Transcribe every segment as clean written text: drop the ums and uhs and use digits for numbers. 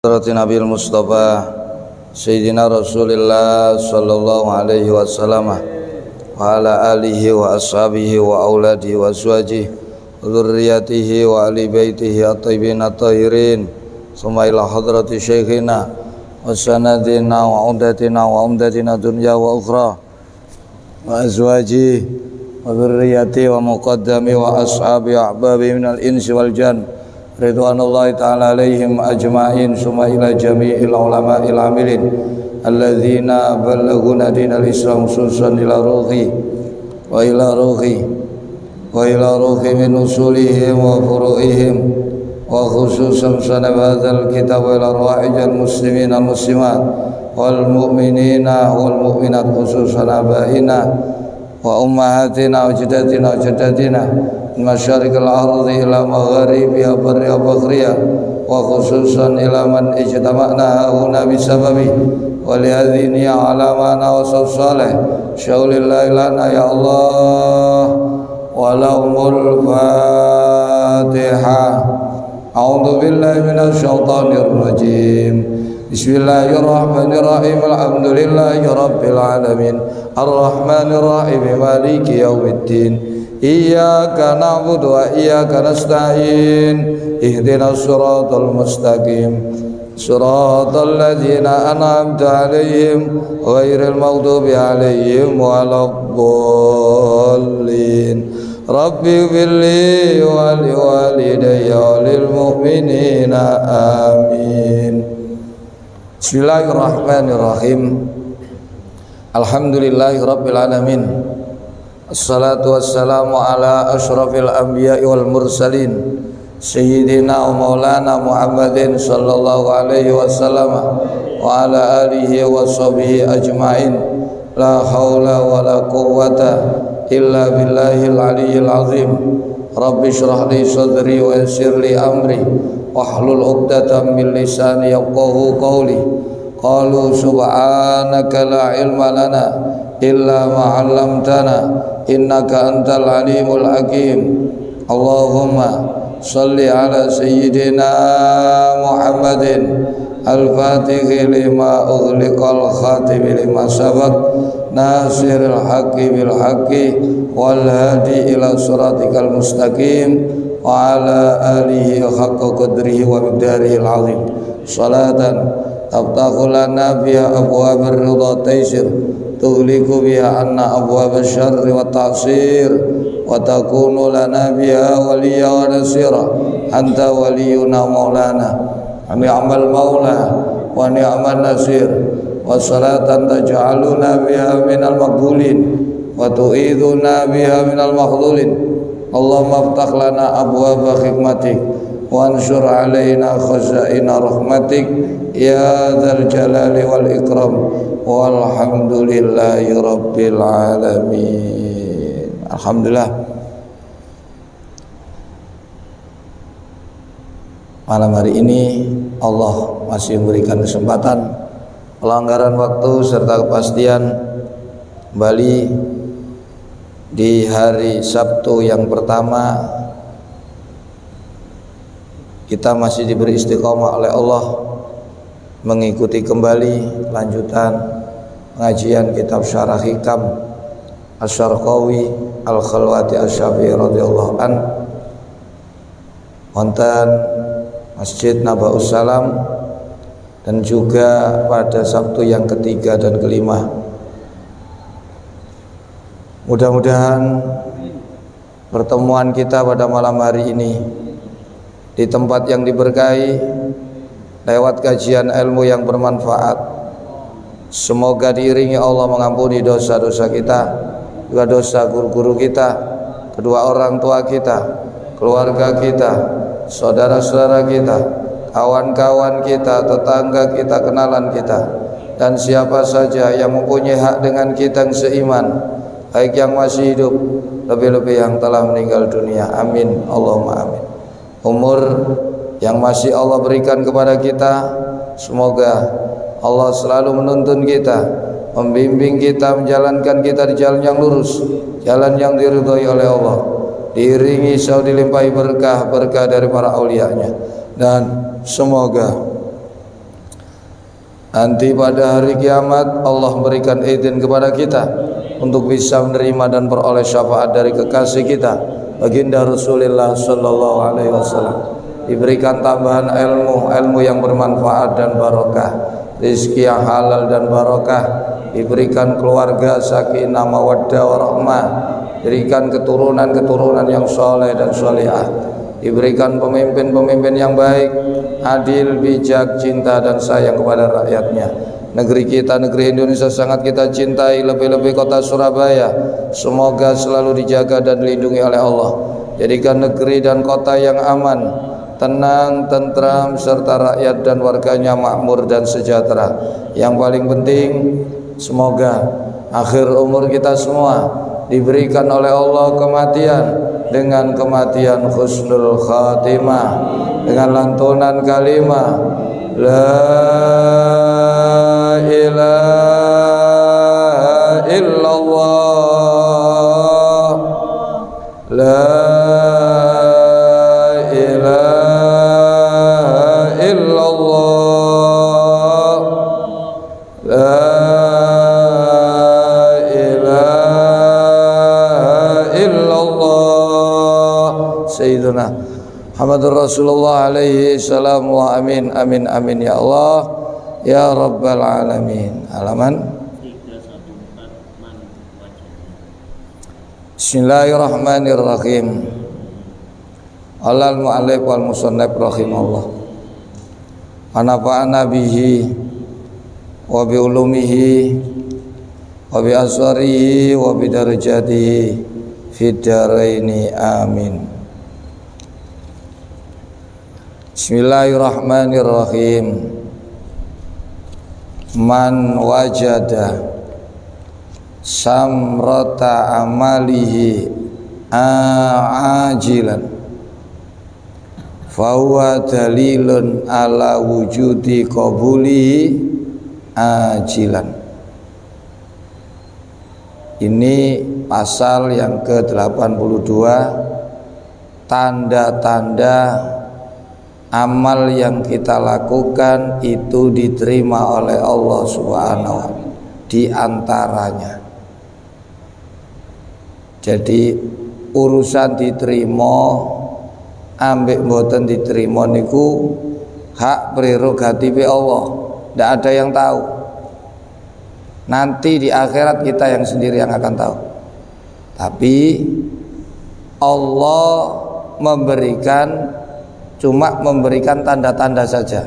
Nabi Mustafa Sayyidina Rasulullah sallallahu alaihi wasallam wa ala alihi wa ashabihi wa auladihi wa azwajihi wa dzurriyyatihi wa ali baitihi at-thayyibin at-tahirin summa ila hadrati syekhina wa sanadina wa umdatina dunya wa ukhra wa azwajihi wa dzurriyyatihi wa muqaddami wa ashabi ahbabi minal insi wal jan ridwanullahi ta'ala alaihim ajma'in summa ila jami'il ulama'il amilin alladzina ballaguna dinal islam khususan ila ruhi min usulihim wa furu'ihim wa khususan sanab hadzal kitab wa ila arwahil muslimin al muslimat wal mu'minina wal mu'minat khususan abaina wa ummahatina wa jaddatina masyarikal ardi ila magharibiha barriha baghriha wa khususan ila man ijtama'na huna bisababi wa lihadhini alamana wa salih syaulillahi lana ya Allah walahumul fatihah. A'udzu billahi minasy syaithanir rajim. Bismillahirrahmanirrahim. Alhamdulillahi rabbil alamin arrahmanir rahim maliki yaumiddin. Iyyaka na'budu wa iyyaka nasta'in ihdinas siratal mustaqim siratal ladzina an'amta 'alaihim ghairil maghdubi 'alaihim waladdallin. Rabbi ighfirli wa liwalidayya wa lil mu'minina amin. Bismillahirrahmanirrahim. Alhamdulillahi rabbil alamin. Assalatu wassalamu ala ashrafil anbiya'i wal mursalin Sayyidina wa maulana Muhammadin sallallahu alaihi wasallam wa ala alihi wa sahbihi ajma'in. La hawla wa la quwwata illa billahil aliyyil azim. Rabbi shrah li sadri wa yassir li amri wahlul 'uqdatam min lisani yafqahu qawli. Qalu subhanaka la ilma lana illa ma 'allamtana innaka antal alimul hakim. Allahumma salli ala sayyidina Muhammadin al-fatihi lima ughliqal khatimi lima sabaq nasiril haqqi bil haqqi wal hadi ila siratikal mustaqim wa ala alihi haqqa qadrihi wa miqdarihi al-azim. Salatan tabtaghu lana biha abwabir ridha taysir tughliqu biha anna abwabasy syarri wa ta'sir wa takunu lana biha waliyya wa nasira anta waliyuna maulana ni'mal maula wa ni'man nasir wa salatan taj'aluna biha minal maqbulin wa tu'iduna biha minal makhdhulin. Allahumma aftah lana abwaba hikmatik wa ansur alaina khazaina rahmatik ya dzal jalali wal ikram walhamdulillahi rabbil alamin. Alhamdulillah, malam hari ini Allah masih memberikan kesempatan, pelanggaran waktu serta kepastian kembali di hari Sabtu yang pertama. Kita masih diberi istiqomah oleh Allah mengikuti kembali lanjutan pengajian kitab Syarah Hikam Asy-Syarqawi Al-Khalwati Asy-Syafi'i radhiyallahu an wonten Masjid Nabaus Salam, dan juga pada Sabtu yang ketiga dan kelima. Mudah-mudahan pertemuan kita pada malam hari ini di tempat yang diberkahi lewat kajian ilmu yang bermanfaat, semoga diiringi Allah mengampuni dosa-dosa kita, juga dosa guru-guru kita, kedua orang tua kita, keluarga kita, saudara-saudara kita, kawan-kawan kita, tetangga kita, kenalan kita, dan siapa saja yang mempunyai hak dengan kita yang seiman, baik yang masih hidup, lebih-lebih yang telah meninggal dunia. Amin Allahumma amin. Umur yang masih Allah berikan kepada kita, semoga Allah selalu menuntun kita, membimbing kita, menjalankan kita di jalan yang lurus, jalan yang diridhai oleh Allah, diiringi dilimpahi berkah dari para aulianya, dan semoga Nanti pada hari kiamat Allah berikan izin kepada kita untuk bisa menerima dan beroleh syafaat dari kekasih kita baginda Rasulullah sallallahu alaihi wasallam. Diberikan tambahan ilmu yang bermanfaat dan barokah, rezeki yang halal dan barokah, diberikan keluarga sakinah mawaddah warahmah, diberikan keturunan yang soleh dan solehah, diberikan pemimpin yang baik, adil, bijak, cinta dan sayang kepada rakyatnya. Negeri kita, negeri Indonesia sangat kita cintai, lebih-lebih kota Surabaya, semoga selalu dijaga dan dilindungi oleh Allah. Jadikan negeri dan kota yang aman, tenang, tentram, serta rakyat dan warganya makmur dan sejahtera. Yang paling penting, semoga akhir umur kita semua diberikan oleh Allah kematian dengan kematian husnul khatimah, dengan lantunan kalimat la ilaha illallah, la ilaha illallah, la ilaha illallah. Sayyiduna Muhammadur Rasulullah alaihi salam wa amin amin amin ya Allah ya rabbal alamin. Halaman Bismillahirrahmanirrahim. Alal mu'allif wal musannaf rahimahullah wa nafa'ana bihi wa bi ulumihi wa bi aswarihi wa bi darajatihi fid dharaini amin. Bismillahirrahmanirrahim. Man wajada samrata amalihi ajilan fahuwa dalilun ala wujudi qabulihi ajilan. Ini pasal yang ke-82, tanda-tanda amal yang kita lakukan itu diterima oleh Allah Subhanahu wa ta'ala. Di antaranya, jadi urusan diterima ambek mboten diterima niku hak prerogatif Allah, tidak ada yang tahu. Nanti di akhirat kita yang sendiri yang akan tahu. Tapi Allah cuma memberikan tanda-tanda saja.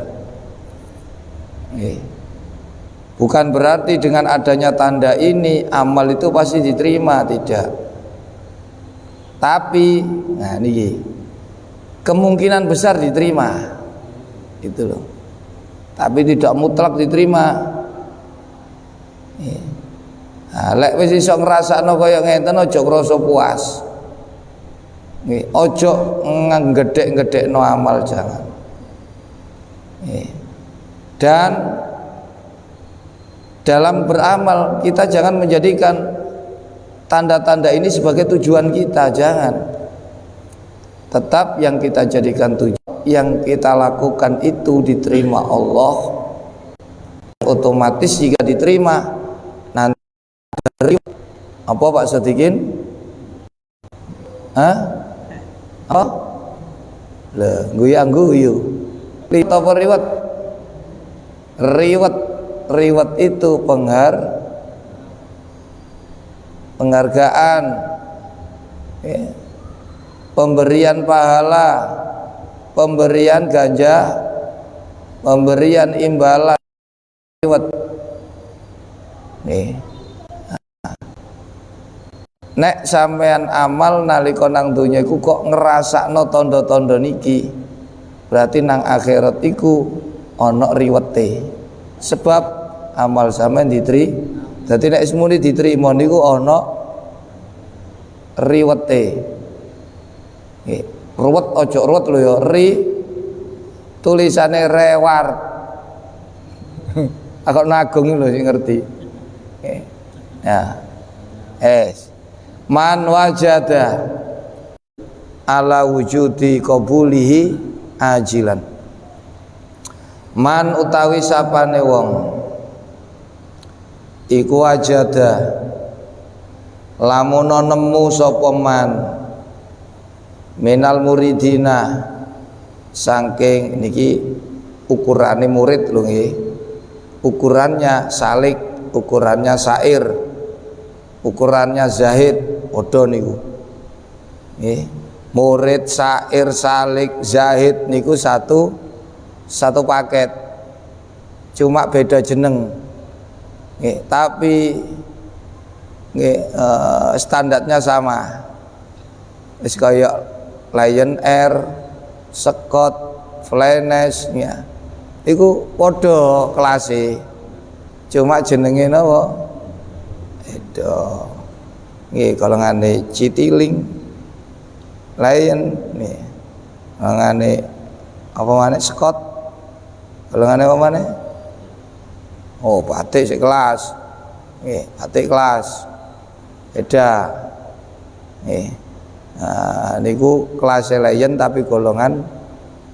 Bukan berarti dengan adanya tanda ini amal itu pasti diterima, tidak. Tapi ini kemungkinan besar diterima, itu loh. Tapi tidak mutlak diterima. Lek wis iso ngrasakno kaya ngeten aja krasa puas. Ojo ngegedek-gedekno amal, jangan. Dan dalam beramal kita jangan menjadikan tanda-tanda ini sebagai tujuan kita, jangan. Tetap yang kita jadikan tujuan, yang kita lakukan itu diterima Allah, otomatis jika diterima nanti apa Pak Sadikin? Oh, le guyu. Apa riwat? Riwat itu penghargaan, pemberian pahala, pemberian ganja, pemberian imbalan. Riwat. Nek sampean amal nalika nang donya iku kok ngrasakno tondo-tondo niki, berarti nang akhirat iku ana riwete. Sebab amal sampean diterima. Dadi nek semune diterima niku ana riwete. Nggih, ruwet aja ruwet lho ya, tulisane reward. Aku nagung lho sing ngerti. Nggih. Ya. Man wajada ala wujudi qabulihi ajilan. Man utawi sapane wong iku wajada lamun nemu sapa man minal muridina saking niki ukurane murid lho nggih, ukurannya salik, ukurannya sair, ukurannya zahid padha niku nggih. Murid, sair, salik, zahid niku satu paket, cuma beda jeneng nggih, tapi nggih standarnya sama. Wis kaya Lion Air, Scott, Flynas ya. Iku padha kelase. Cuma jenenge napa? Beda. Nggih, golongane Citylink, Lion nih. Golongane apa maneh Scott? Golongane apa maneh? Oh, batik sekelas. Nggih, batik kelas. Beda. Nggih. Nah, niku kelas Lion tapi golongan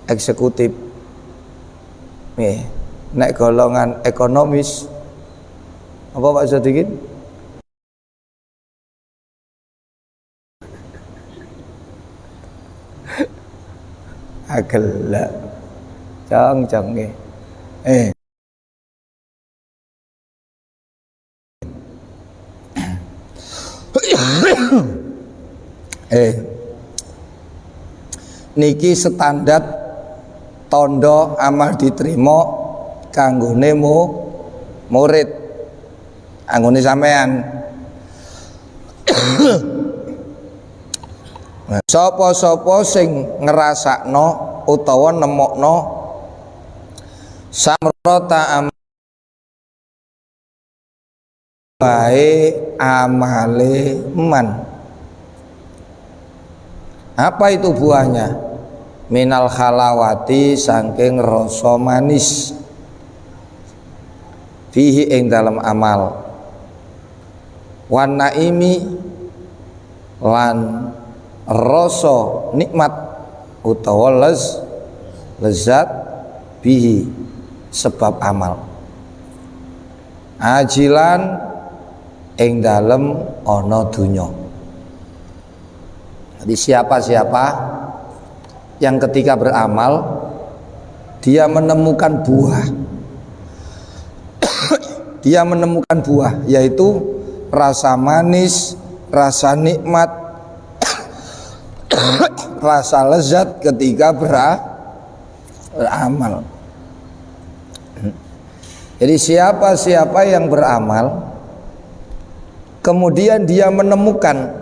eksekutif. Nggih. Nek golongan ekonomis apa Pak Sadikin? Agel cong nggih. Niki standar tondo amal diterima kanggone murid, anggone sampean. Sapa-sapa sing ngrasakno utawa nemokno samrata bae amale man. Apa itu buahnya? Minal halawati, saking rasa manis, fihi ing dalam amal, wan naimi lan rasa nikmat utawa lezat bihi sebab amal, ajilan ing dalem ana dunya. Jadi siapa-siapa yang ketika beramal dia menemukan buah dia menemukan buah, yaitu rasa manis, rasa nikmat, rasa lezat ketika beramal. Jadi siapa-siapa yang beramal kemudian dia menemukan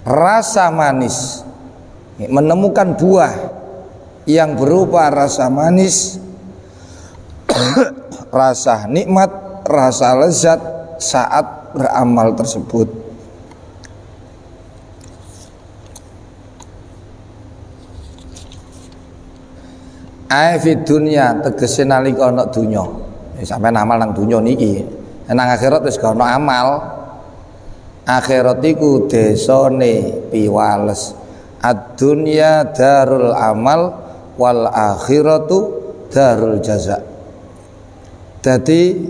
rasa manis, menemukan buah yang berupa rasa manis, rasa nikmat, rasa lezat saat beramal tersebut. Fi dunya tegese nalika ana dunya. Sampeyan amal nang dunya niki. Nang akhirat wis gak ana amal. Akhirat iku desane piwales. Ad-dunya darul amal wal akhiratu darul jaza. Jadi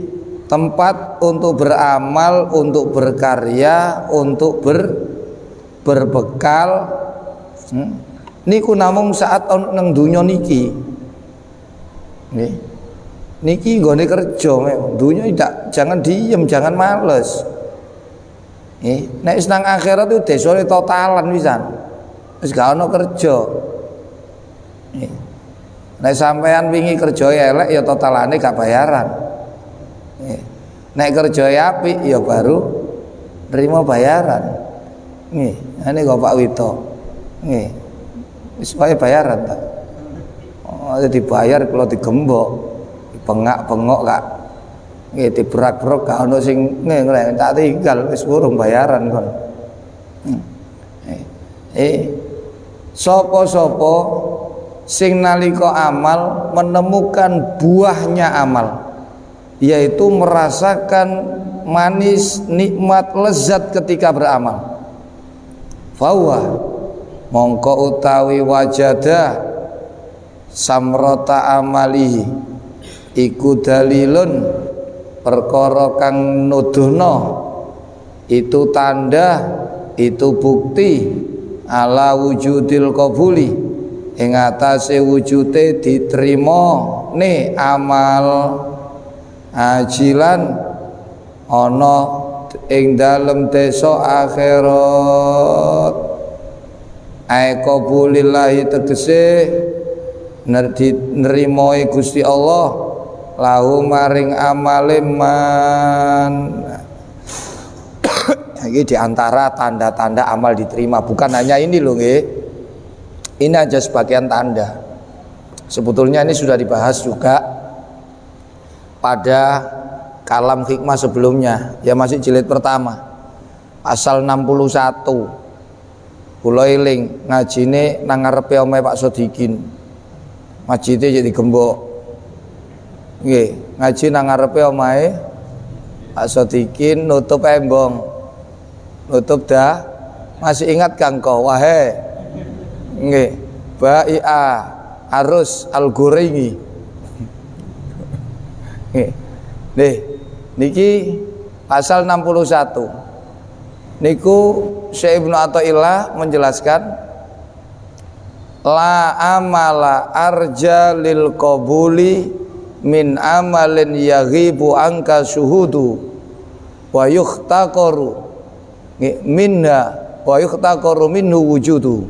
tempat untuk beramal, untuk berkarya, untuk berbekal niku namung saat nang dunya niki. Niki nggone kerja, dunya jangan diem, jangan males. Nek wis nang akhirat itu desane totalan pisan. Wis gak ono kerja. Nek sampean wingi kerja elek ya totalane gak bayaran. Nek kerja apik ya baru nerima bayaran. Nggih, ane kok Pak Wito. Nggih. Wis wae bayaran ta. Oh, dibayar kalau digembok, dipengak-pengok kak, nggih dibrak-brak gak ono sing nggih tak tinggal wis urung bayaran kon. Sapa-sapa sing nalika amal menemukan buahnya amal, yaitu merasakan manis, nikmat, lezat ketika beramal. Fawa mongko utawi wajada samrata amalihi iku dalilun perkara kang nuduhno itu tanda, itu bukti ala wujudil qabuli ing atase wujude diterima ne amal ajilan ana ing dalem desa akhirat. Ai qabulillahi tegese nrimoi Gusti Allah lahu maring amale man. Ini diantara tanda-tanda amal diterima. Bukan hanya ini loh nggih. Ini aja sebagian tanda. Sebetulnya ini sudah dibahas juga pada kalam hikmah sebelumnya. Ya masih jilid pertama. Pasal 61. Kula eling ngajine nang ngarepe omahe Pak Sodikin. Masjide jadi gembok. Nggih, ngaji nang ngarepe omahe Pak Sodikin nutup embong. Nutup dah. Masih ingat Kang Ko? Wahe. Nggih. Bai'a Arus Al-Ghuraini. Nggih. Nih, niki pasal 61. Niku Syekh Ibnu Athaillah menjelaskan la amala arja lil qabuli min amalin yaghibu anka syuhudu wa yuhtaqaru minha wa yuhtaqaru minhu wujudu.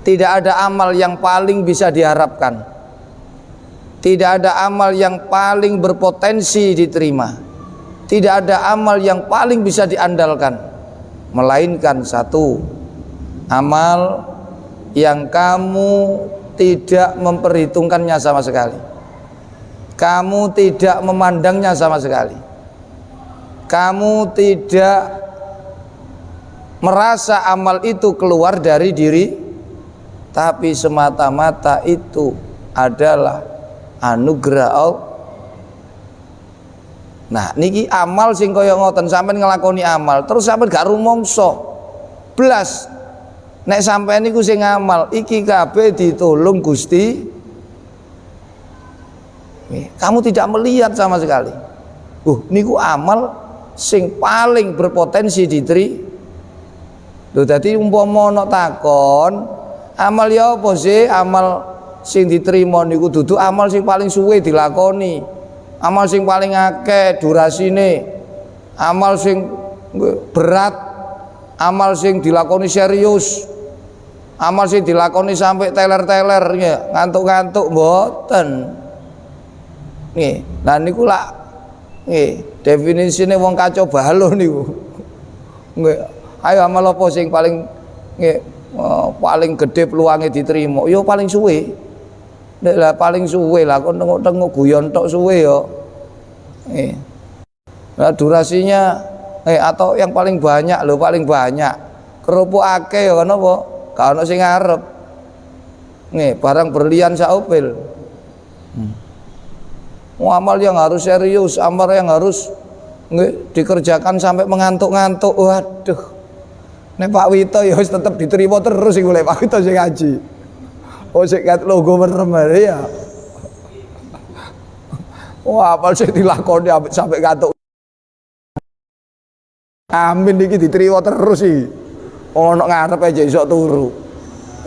Tidak ada amal yang paling bisa diharapkan, tidak ada amal yang paling berpotensi diterima, tidak ada amal yang paling bisa diandalkan, melainkan satu amal yang kamu tidak memperhitungkannya sama sekali, kamu tidak memandangnya sama sekali, kamu tidak merasa amal itu keluar dari diri, tapi semata-mata itu adalah anugerah Allah. Nah niki amal sing kaya ngoten, sampean nglakoni amal terus sampean gak rumangsa blas nek sampean niku sing ngamal iki kabeh ditulung Gusti. Kamu tidak melihat sama sekali. Niku amal sing paling berpotensi diteri. Lho dadi umpama ana takon, amal ya apa sih? Amal sing diterima niku dudu amal sing paling suwe dilakoni. Amal sing paling akeh durasine, amal sing berat, amal sing dilakoni serius, amal sing dilakoni sampai teler-teler ya, ngantuk-ngantuk mboten. Nggih, nah niku lak nggih, definisine wong kacau balau niku. Nggih, ayo amal apa sing paling nggih paling gede peluange diterima? Ya paling suwe. Nek lah paling suwe lah kok tengok-tengok guyon tok suwe ya. Nah durasinya atau yang paling banyak lho, paling banyak. Kerupuk akeh ya napa? Gak ono sing ngarep. Nih, barang berlian saupil. Amal yang harus serius, amal yang harus dikerjakan sampai mengantuk-ngantuk. Waduh. Nek Pak Wito ya wis tetep diterima terus iku lek Pak Wito sing ngaji. Oh sik kat logo merem ya. Wah, apal sik dilakoni sampai ngantuk. Amin iki diterima terus iki. Ono ngarep aja iso turu.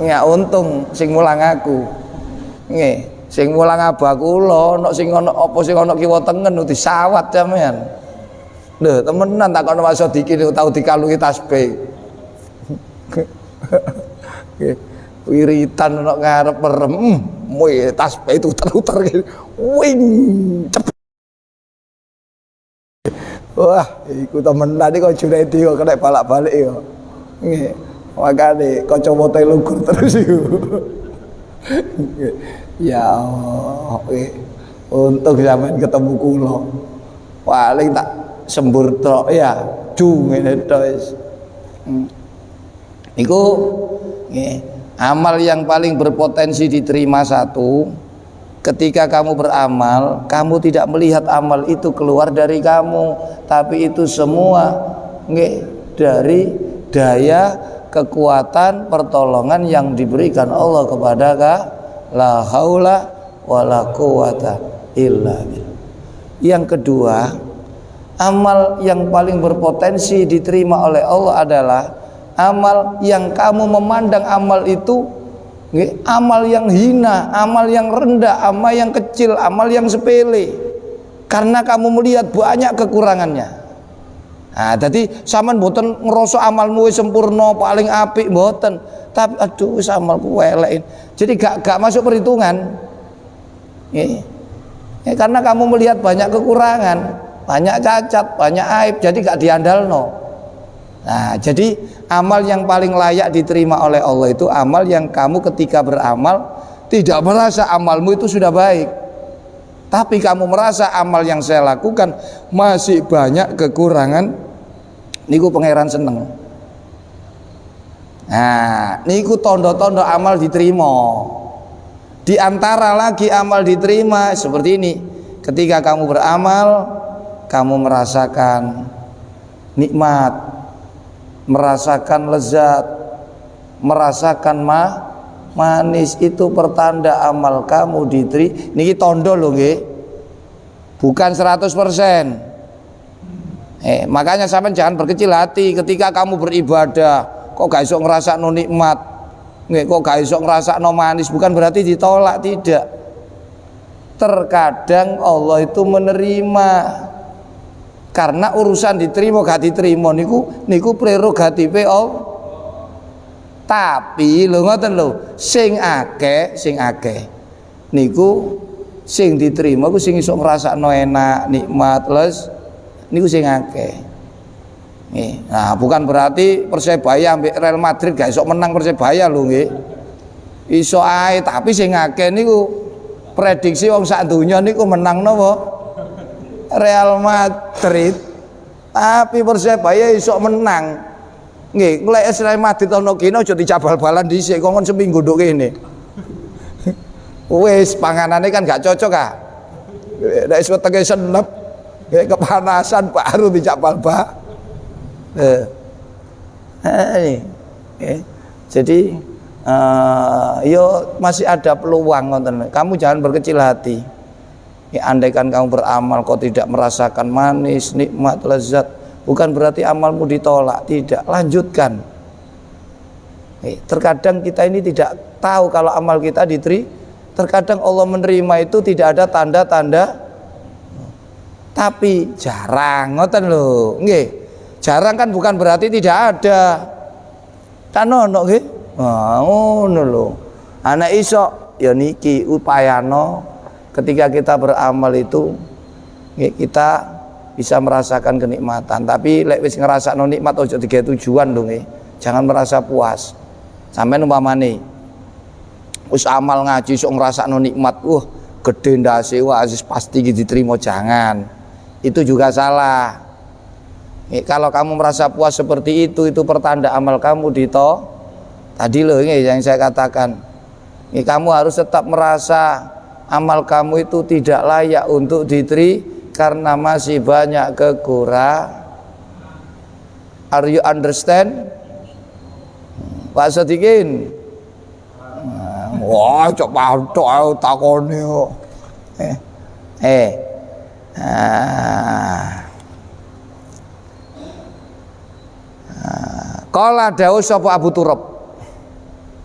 Ya untung sing mulang aku. Nggih, sing mulang abah kula, ono sing ono apa sing ono kiwa tengen disawat sampean. Lho, temenan takon Mas Sodikin tau dikalungi tasbih. Nggih. Wiritan ono ngarep merem, tasbih itu uter-uter wing cepet. Wah, iku temenan iki kok Junaidi kok kena balak-balik ya. Nggih. Makane kacamata lugur terus iku. Ya Allah, untung sampean ketemu kula. Paling tak sembur tok ya, ngene tok wis. Iku nggih. Amal yang paling berpotensi diterima satu, ketika kamu beramal, kamu tidak melihat amal itu keluar dari kamu, tapi itu semua dari daya, kekuatan, pertolongan yang diberikan Allah kepada la haula wala quwata illa billah. Yang kedua, amal yang paling berpotensi diterima oleh Allah adalah amal yang kamu memandang amal itu amal yang hina, amal yang rendah, amal yang kecil, amal yang sepele, karena kamu melihat banyak kekurangannya. Nah, jadi sampean mboten ngerasa amalmu wis sempurna, paling apik mboten, tapi aduh wis amalku elek. Jadi gak masuk perhitungan. Karena kamu melihat banyak kekurangan, banyak cacat, banyak aib, jadi gak diandalno. Nah, jadi amal yang paling layak diterima oleh Allah itu amal yang kamu ketika beramal tidak merasa amalmu itu sudah baik, tapi kamu merasa amal yang saya lakukan masih banyak kekurangan. Niku pangeran seneng. Nah, niku tondo-tondo amal diterima. Di antara lagi amal diterima seperti ini. Ketika kamu beramal, kamu merasakan nikmat, merasakan lezat, merasakan manis, itu pertanda amal kamu diterima. Niki tondo lho nggih. Bukan 100%. Makanya sampean jangan berkecil hati ketika kamu beribadah kok gak iso ngrasakno nikmat, kok gak iso ngrasakno manis, bukan berarti ditolak, tidak. Terkadang Allah itu menerima, karena urusan diterima gak diterima niku prerogatif Allah. Tapi lho ngoten lho, sing akeh niku sing diterima ku sing iso ngrasakno enak, nikmat, les niku sing akeh. Nah, bukan berarti Persebaya ambek Real Madrid gak iso menang Persebaya lho nggih. Iso ae, tapi sing akeh niku prediksi wong sak donya niku menang napa? Real Madrid. Tapi Persebaya iso menang. Nggih, lek Real Madrid ono kene aja dicabal-balan dhisik kongkon seminggu nduk kene. Wis panganane kan gak cocok ah. Nek wis wetenge senep, kepanasan baru dicabal bal. Jadi yo masih ada peluang. Kamu jangan berkecil hati. Andaikan kamu beramal kok tidak merasakan manis, nikmat, lezat, bukan berarti amalmu ditolak, tidak, lanjutkan. Terkadang kita ini tidak tahu kalau amal kita diterima. Terkadang Allah menerima itu tidak ada tanda-tanda, tapi jarang, ngoten lho, nggih. Jarang kan bukan berarti tidak ada. Kan ono nggih. Ngono lho. Ana iso ya niki upayano ketika kita beramal itu nggih, kita bisa merasakan kenikmatan. Tapi lek wis ngrasakno nikmat ojo digawe tujuan lho nggih. Jangan merasa puas. Sampeyan umpamane wis amal ngaji sok ngrasakno nikmat, gede ndase, wah pasti diterima, jangan. Itu juga salah. Kalau kamu merasa puas seperti itu pertanda amal kamu tadi loh ini yang saya katakan. Kamu harus tetap merasa amal kamu itu tidak layak untuk diterima karena masih banyak kekurangan. Are you understand? Pak Sadikin. Wah, cok patok takone kok. Qala dawuh sapa Abu Turab,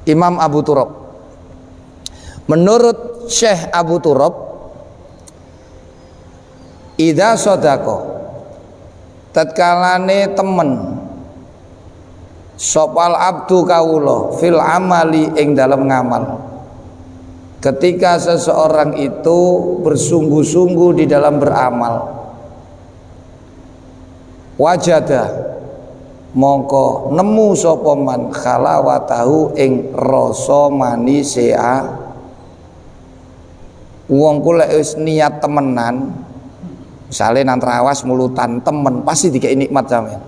Imam Abu Turab. Menurut Syekh Abu Turab, idza sadaqa, tatkalane temen sopal abdu kawula fil amali ing dalam ngamal. Ketika seseorang itu bersungguh-sungguh di dalam beramal, wajada mongko nemu sapa man khalawatahu ing rasa manisea. Wong ku lek wis niat temenan, misale nang trawas mulutan temen, pasti dikek nikmat sampean.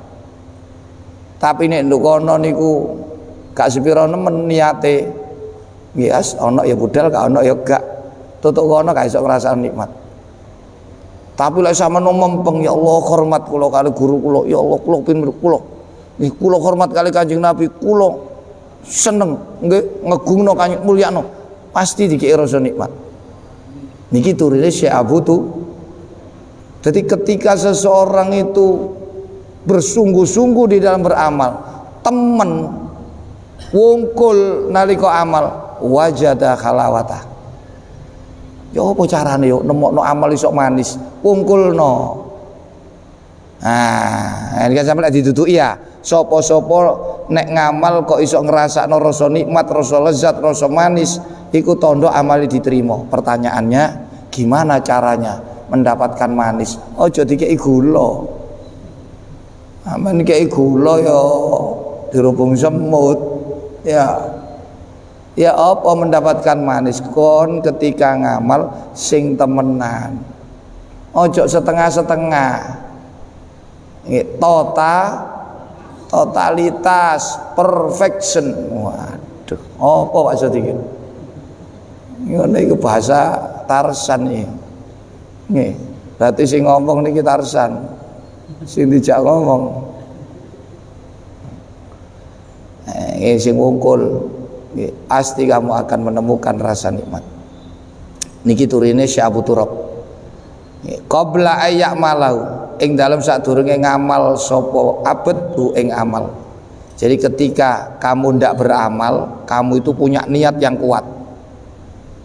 Tapi nek nduk kono niku gak sepiro nemen niate, nggih ana ya budal, gak ana ya gak. Tutuk kono gak iso ngrasakno nikmat. Tapi lek sampean mempeng, ya Allah hormat kula kali guru kula, ya Allah kula pin kula. Nggih kula hormat kali Kanjeng Nabi, kula seneng nggih ngegungno Kanjeng mulyakno, pasti dikek rasa nikmat. Niki turune Syekh Abu Jadi ketika seseorang itu bersungguh-sungguh di dalam beramal, temen wungkul nalika amal, wajada khalawata. Yo apa carane yo nemokno amal iso manis, wungkulno. Nah, ini kan sampeyan ditutuki ya. Sapa-sapa nek ngamal kok iso ngrasakno rasa nikmat, rasa lezat, rasa manis, iku tandha amali diterima. Pertanyaannya, gimana caranya mendapatkan manis? Ojo dikeki gula. Aman dikeki gula ya dirubung semut. Ya. Ya apa mendapatkan manis? Kon ketika ngamal sing temenan. Ojo setengah-setengah. Totalitas, perfection. Waduh, apa maksud iki? Ngene iku bahasa Tarsan iki. Nggih, berarti sing ngomong niki Tarsan. Sing dijak ngomong. Sing wungkul. Pasti kamu akan menemukan rasa nikmat. Niki turine Syekh Abu Turab. Qabla ayyak malahu, ing dalam sadurunge ngamal sapa abet bu ing amal. Jadi ketika kamu ndak beramal, kamu itu punya niat yang kuat,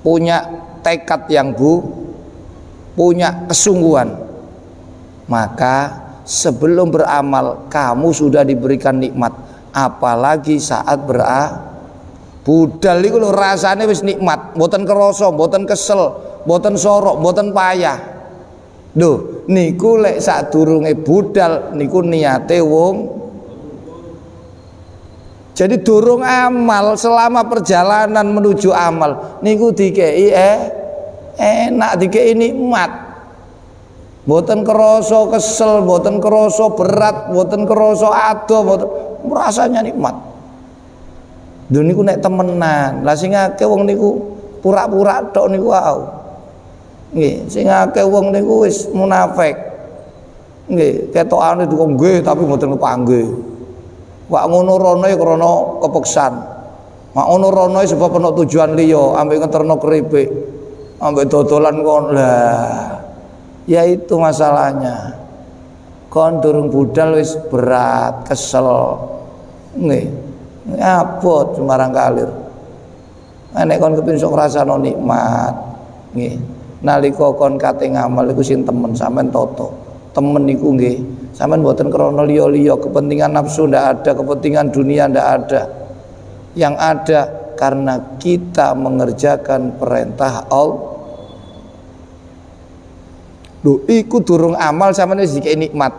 punya tekad yang punya kesungguhan, maka sebelum beramal kamu sudah diberikan nikmat. Apalagi saat budal iku lho rasane wis nikmat, mboten kerasa, mboten kesel, mboten sorok, mboten payah. Duh, niku lek sadurunge budal niku niate wong. Jadi durung amal, selama perjalanan menuju amal niku dikei enak, dikei nikmat. Mboten kerasa kesel, mboten kerasa berat, mboten kerasa adoh, mboten, rasanya nikmat. Duh niku nek temenan. Lah sing akeh wong niku pura-pura tok niku wae. Nggih, sing akeh wong niku wis munafik. Nggih, ketokane kok nggih tapi mboten kepanggih. Wak ngono rono ya krana kepeksan. Mak ngono rono sebab ana tujuan liya, ambek ngeterno keripik, ambek dodolan kon. Lah, ya itu masalahnya. Kon durung budal wis berat, kesel. Nggih. Ngapot Semarang kalir. Nek kon kepengin sok ngrasakno nikmat. Nggih. Nalika kon kate ngamal iku sing temen sampean toto. Temen iku nggih, sampean mboten krana liya-liya, kepentingan nafsu ndak ada, kepentingan dunia ndak ada. Yang ada karena kita mengerjakan perintah Allah. Lho iku durung amal sampean wis dikei nikmat.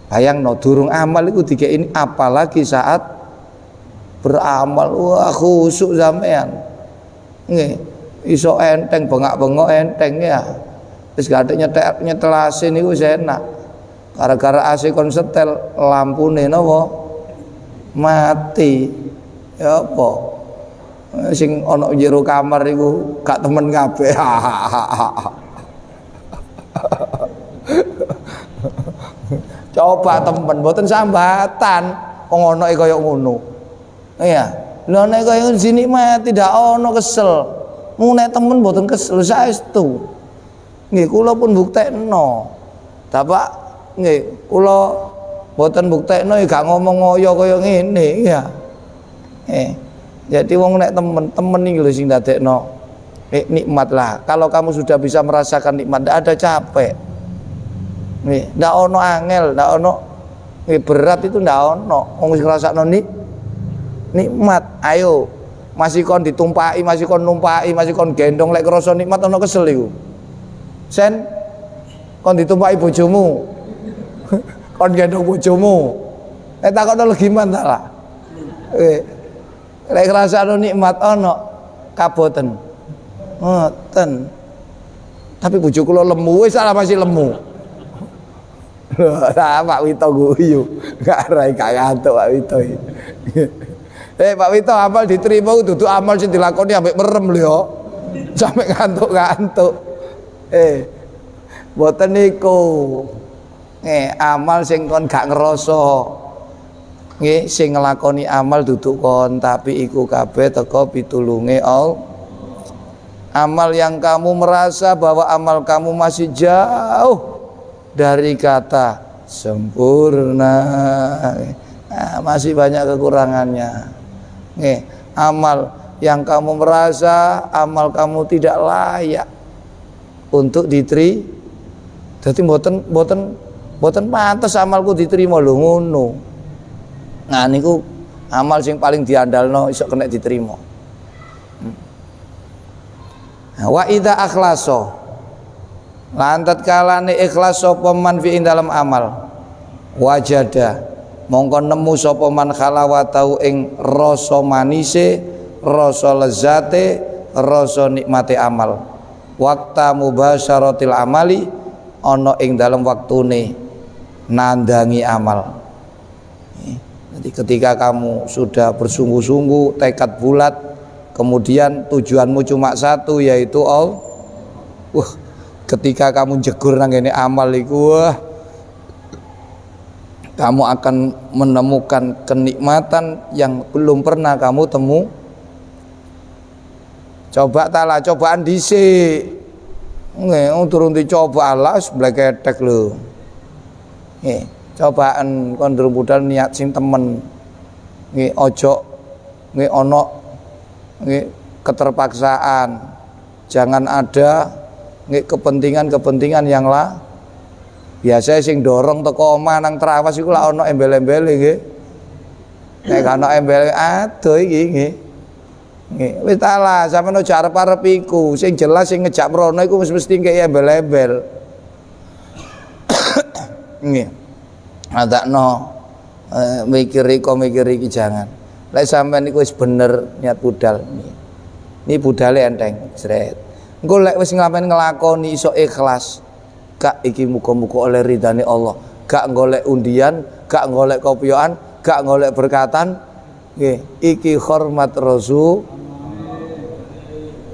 Bayangno durung amal iku dikei, apalagi saat beramal. Wah khusuk sampean. Nggih. Iso enteng, bengak-bengok enteng ya. Wis gak nyetelase niku wis enak. Gara-gara AC kon setel lampune napa mati. Ya apa? Sing ana jero kamar iku gak temen kabeh. Coba temen mboten sambatan wong ana kaya ngono. Iya. Lha nek kaya sini mati ndak ana kesel. Nek temen mboten kesel saestu. Nggih kula pun buktekno. Bapak nggih kula mboten buktekno ya gak ngomong ngoyo kaya ngene ya. Jadi wong nek temen iki lho sing dadekno nikmat lah. Kalau kamu sudah bisa merasakan nikmat, ndak ada capek. Nggih, ndak ono angel, ndak ono berat itu ndak ono. Wong wis ngrasakno nikmat. Ayo masih kon ditumpaki, masih kon numpaki, masih kon gendong lek krasa nikmat ono kesel iku. Sen kon ditumpaki bojomu. Kon gendong bojomu. Nek takokno legiman ta lah. Lek ngrasakno nikmat ono kaboten. Ngoten. Tapi bojo kula lemu, wis salah masih lemu. Lah Pak Wito guyu. Gak rai gak ngantuk Pak Wito iki. Pak Wito amal diterima dudu amal sing dilakoni ambek merem lho ya. Sampai ngantuk-ngantuk. Mboten niku. Amal sing kon gak ngrasa. Nggih, sing nglakoni amal dudu kon, tapi iku kabeh teka pitulunge Allah. amal yang kamu merasa bahwa amal kamu masih jauh dari kata sempurna, masih banyak kekurangannya. Amal yang kamu merasa amal kamu tidak layak untuk diterima, jadi boten pantes amalku diterima lho ngono. Nah niku amal sing paling diandalno iso kena diterima. Wa idza akhlaso lan tatkalane ikhlas sapa man fi dalam amal wajada mongko nemu sapa man khalawatau ing rasa manise, rasa lezate, rasa nikmate amal. Wakta mubasyaratil amali ana ing dalam waktune nandangi amal. Jadi ketika kamu sudah bersungguh-sungguh tekad bulat, kemudian tujuanmu cuma satu, yaitu all. Ketika kamu jegur nang ngene amal iku, kamu akan menemukan kenikmatan yang belum pernah kamu temu. Coba talah cobaan dhisik. Nggih, turun dicoba alas bleketek lho. Nggih, cobaan kon durung budal niat sing temen. Nggih, ojo nggih ana nggih keterpaksaan. Jangan ada nggih kepentingan-kepentingan yang lah. Biasa sing dorong teko omah nang trawas iku lak ana embel-embele nggih. Nek gak ana embel aduh iki nggih. Nggih, wis talah sampeyan aja arep-arep iku. Sing jelas sing ngejak mrono iku mesti kaya embel-embel. Nggih. Adakno mikir iki jangan. Lek sampeyan iku wis bener niat budal. Ini budale enteng, sret. Engko lek wis nglakoni iso ikhlas. Gak iki muga-muga oleh ridane Allah. Gak golek undian, gak golek kopioan, gak golek berkatan. Nggih, iki hormat Rasul.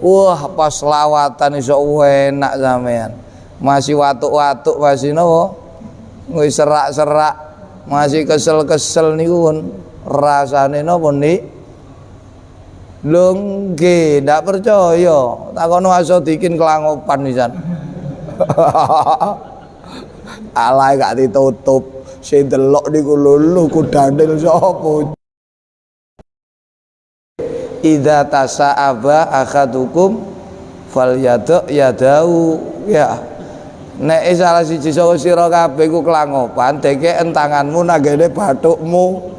Wah, pas lawatan iso enak sampean. Masih watuk-watuk masih napa? Wis serak-serak, masih kesel-kesel niku pun rasane napa nik? Lho nggih, ndak percaya. Takono Asodikin kelangopan pisan. Alay gak ditutup. Sing delok niku lho kudandel sapa? Idza tasa'aba akhadukum falyadu yadau ya. Nek salah siji saka sira kabeh ku kelangopan, deke entanganmu nanggene bathukmu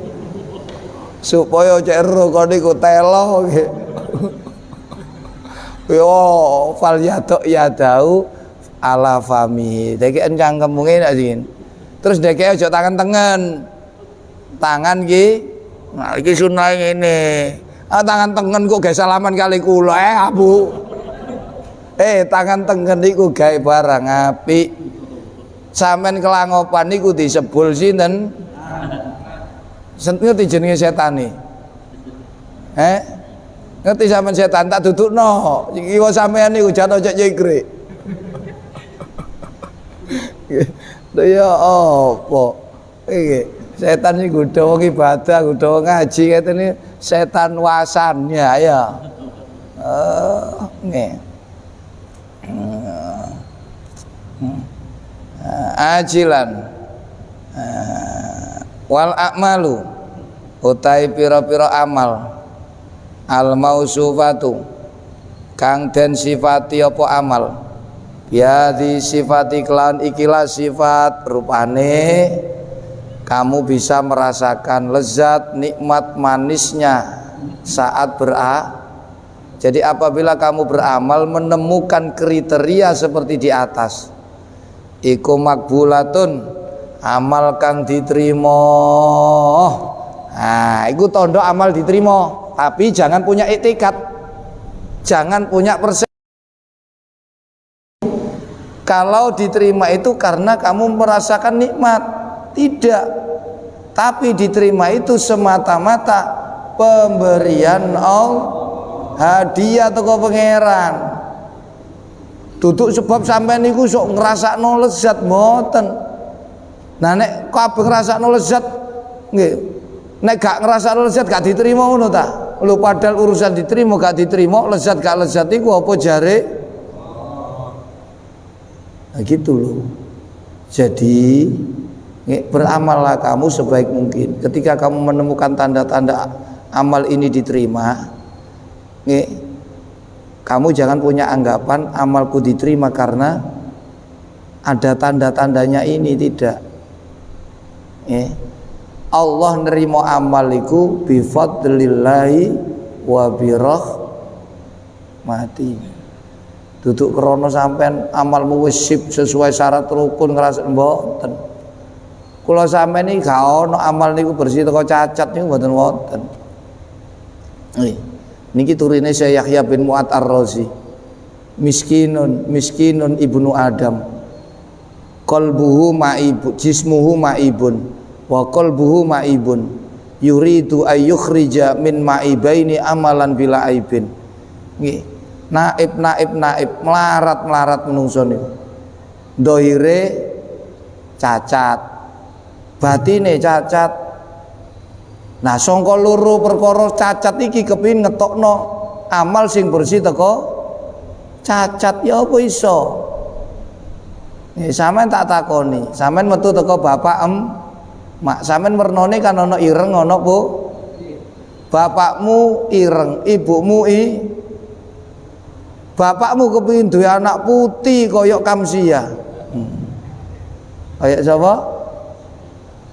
supaya cek ero kon niku telo nggih. Yo falyadu yadau ala fami. Deke encang kemunge nek sing. Terus deke aja tangan tengen. Tangan iki nah iki sunah ngene. Tangan tengen kok gawe salaman kali kula Abu. Tangan tengen niku gawe barang apik. Sampeyan kelangopan niku disebul sinten? Ngerti jenenge setane? Ngerti sampeyan setan tak dudukno. Iki wae sampeyan niku jane aja nyekre. Ya apa? Iki setan iki godha wong ibadah, godha wong ngaji katene setan wasannya ya. Nggih. Ajilan wal a'malu utai pira-pira amal al mausufatu kang den sifati apa amal ya di sifati kelawan ikilah sifat rupane kamu bisa merasakan lezat nikmat manisnya saat jadi apabila kamu beramal menemukan kriteria seperti di atas iku makbulatun amal kang diterima. Nah, iku tondo amal diterima, tapi jangan punya etikat, jangan punya persepsi. Kalau diterima itu karena kamu merasakan nikmat, tidak. Tapi diterima itu semata-mata pemberian Allah, hadiah teko pangeran. Duduk sebab sampai niku sok ngrasakno lezat mboten. Nah nek kabeh ngrasakno lezat nggih. Nek gak ngrasakno lezat gak diterima ngono ta? Lho padahal urusan diterima gak diterima, lezat gak lezat iku apa jare? Nah gitu loh. Jadi beramallah kamu sebaik mungkin. Ketika kamu menemukan tanda-tanda amal ini diterima, kamu jangan punya anggapan amalku diterima karena ada tanda-tandanya ini, tidak. Allah nerima amaliku bi fadlillahi wa bi rahmati. Duduk krono sampean amalmu wis sip sesuai syarat rukun ngrasa mboten. Kula sampean iki gak ono amal niku bersih teko cacat niku mboten wonten. Niki turine Syekh Yahya bin Mu'ad Ar-Razi. Miskinun ibnu Adam. Qalbuhu ma'ibun, jismuhu ma'ibun, wa qalbuhu ma'ibun. Yuridu ayyukhrija min ma'ibaini amalan bila aibin. Nggih. Naib melarat menungso niku. Dohire cacat, batine cacat. Nah sangka loro perkara cacat iki kepengin ngetokno amal sing bersih teko cacat ya apa iso? Sampeyan tak takoni, sampeyan metu teko bapak mak, sampeyan wernane kan ana ireng ana Bu. Bapakmu ireng, ibumu bapakmu kepengin duwe anak putih koyok Kamsia. Kayak sapa?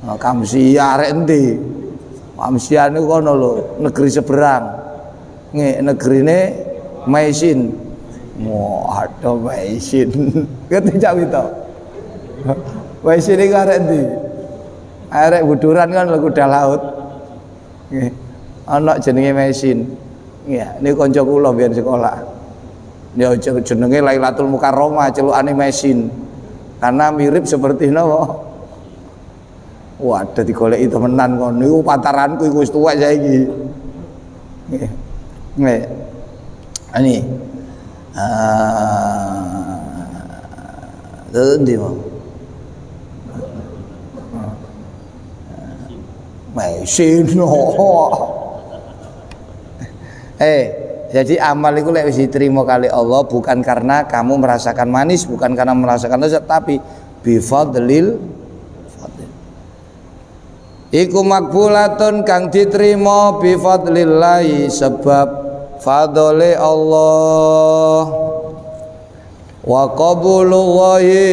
Nah, Kamsia arek endi? Kamsia niku kono lho, negeri seberang. Negrine Maisin. Waduh Maisin. Ngerti cak Wito? Maisin iki arek endi? Arek Buduran kan lho kuda laut. Nggih. Ana jenenge Maisin. Nggih, niku kanca kula biyen sekolah. Ya jenenge Lailatul Mukarramah, celukane Mesin. Karena mirip seperti napa? Waduh digoleki temenan kon. Niku pantaranku iku wis tuwek saiki. Nggih. Ini endi mau? Mesin. Jadi amal itu lek wis diterima kali Allah bukan karena kamu merasakan manis, bukan karena merasakan lezat, tapi bi fadlil fadl. Iku makbulatun kang diterima bi fadlillahi sebab fadole Allah. Wa qabulullahi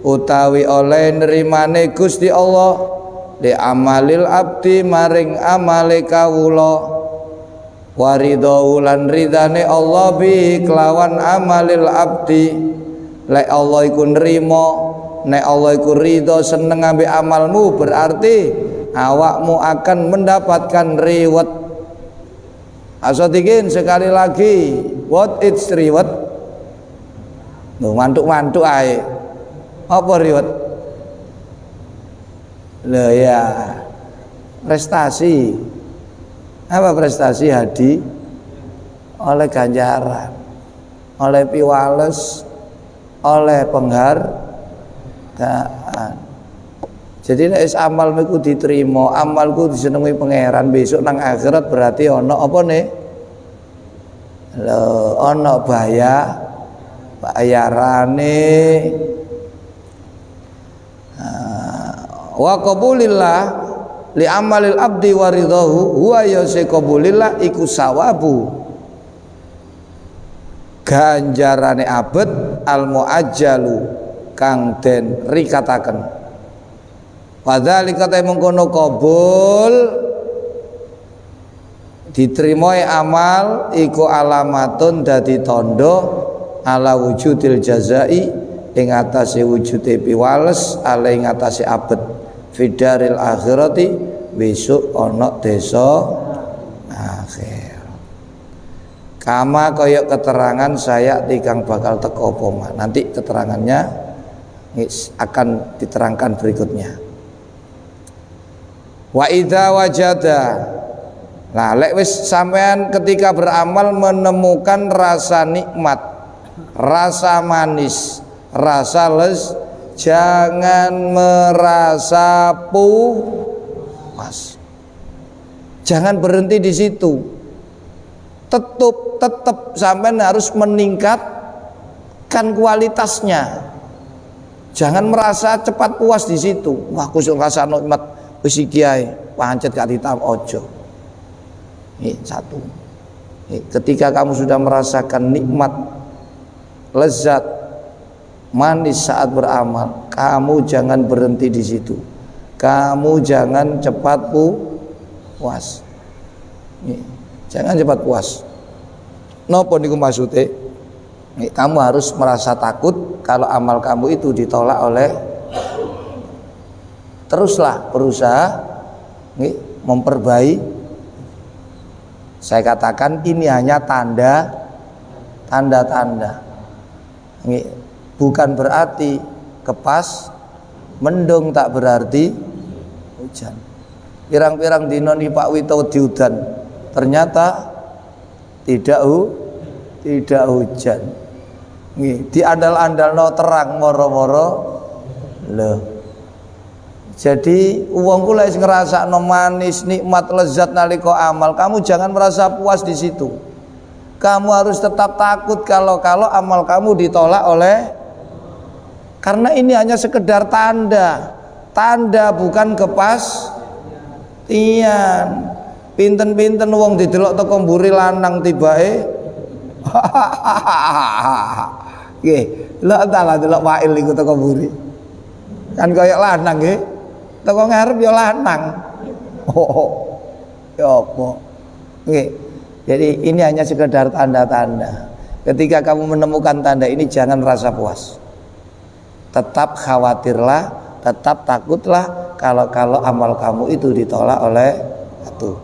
utawi oleh nerimane Gusti Allah li amalil abdi maring amale kawula. Waridau lan ridane Allah bi kelawan amalil abdi. Lek Allah iku nrimo, nek Allah iku ridho seneng ambek amalmu, berarti awakmu akan mendapatkan reward. Asodikin sekali lagi, what is reward? Nuh mantuk-mantuk ae. Apa reward? Lho ya, prestasi. Apa prestasi? Hadi oleh ganjaran, oleh piwales, oleh penghargaan. Jadi nek amalmu iku diterima, amalku disenengi pangeran, besok nang akhirat berarti ana apa nih? Lho, ana bayarane. Wa qabulillah li amalil abdi waridahu huwa yasqabulillah iku sawabu ganjarane abet al muajjalu kang den rikataken. Wadzalika ta mengkono qabul diterimai amal iku alamatun dadi tondo ala wujudil jazai ing atase wujude piwales ala ing atase abet fidaril akhirati besok ana desa akhir. Kama kaya keterangan saya tikang bakal teko poma. Nanti keterangannya akan diterangkan berikutnya. Wa idza wajada. Nah, lek wis sampean ketika beramal menemukan rasa nikmat, rasa manis, rasa jangan merasa puas. Jangan berhenti di situ. Tetap sampean harus meningkatkan kualitasnya. Jangan merasa cepat puas di situ. Wah, aku sing rasa nikmat wis iki ae, pancet gak ditam ojo. Ini satu. Ketika kamu sudah merasakan nikmat, lezat, manis saat beramal, kamu jangan berhenti di situ. Kamu jangan cepat puas. Jangan cepat puas. Napa niku maksude? Kamu harus merasa takut kalau amal kamu itu ditolak oleh. Teruslah berusaha memperbaiki. Saya katakan ini hanya tanda-tanda. Bukan berarti kepas mendung, tak berarti hujan. Pirang-pirang dino nih Pak Wito diudan, ternyata tidak hujan. Di andal-andalno terang moro-moro lho. Jadi wong ku lek ngrasakno manis, nikmat, lezat nalika amal, kamu jangan merasa puas di situ. Kamu harus tetap takut kalau amal kamu ditolak oleh, karena ini hanya sekedar tanda bukan kepastian. Pinten-pinten wong didelok teko mburi lanang tibake nggih, lho entahlah delok Wail iku teko mburi. Kan kaya lanang nggih. Teko ngarep ya lanang. Ya apa? Nggih. Jadi ini hanya sekedar tanda-tanda. Ketika kamu menemukan tanda ini, jangan rasa puas. Tetap khawatirlah, tetap takutlah kalau amal kamu itu ditolak oleh itu.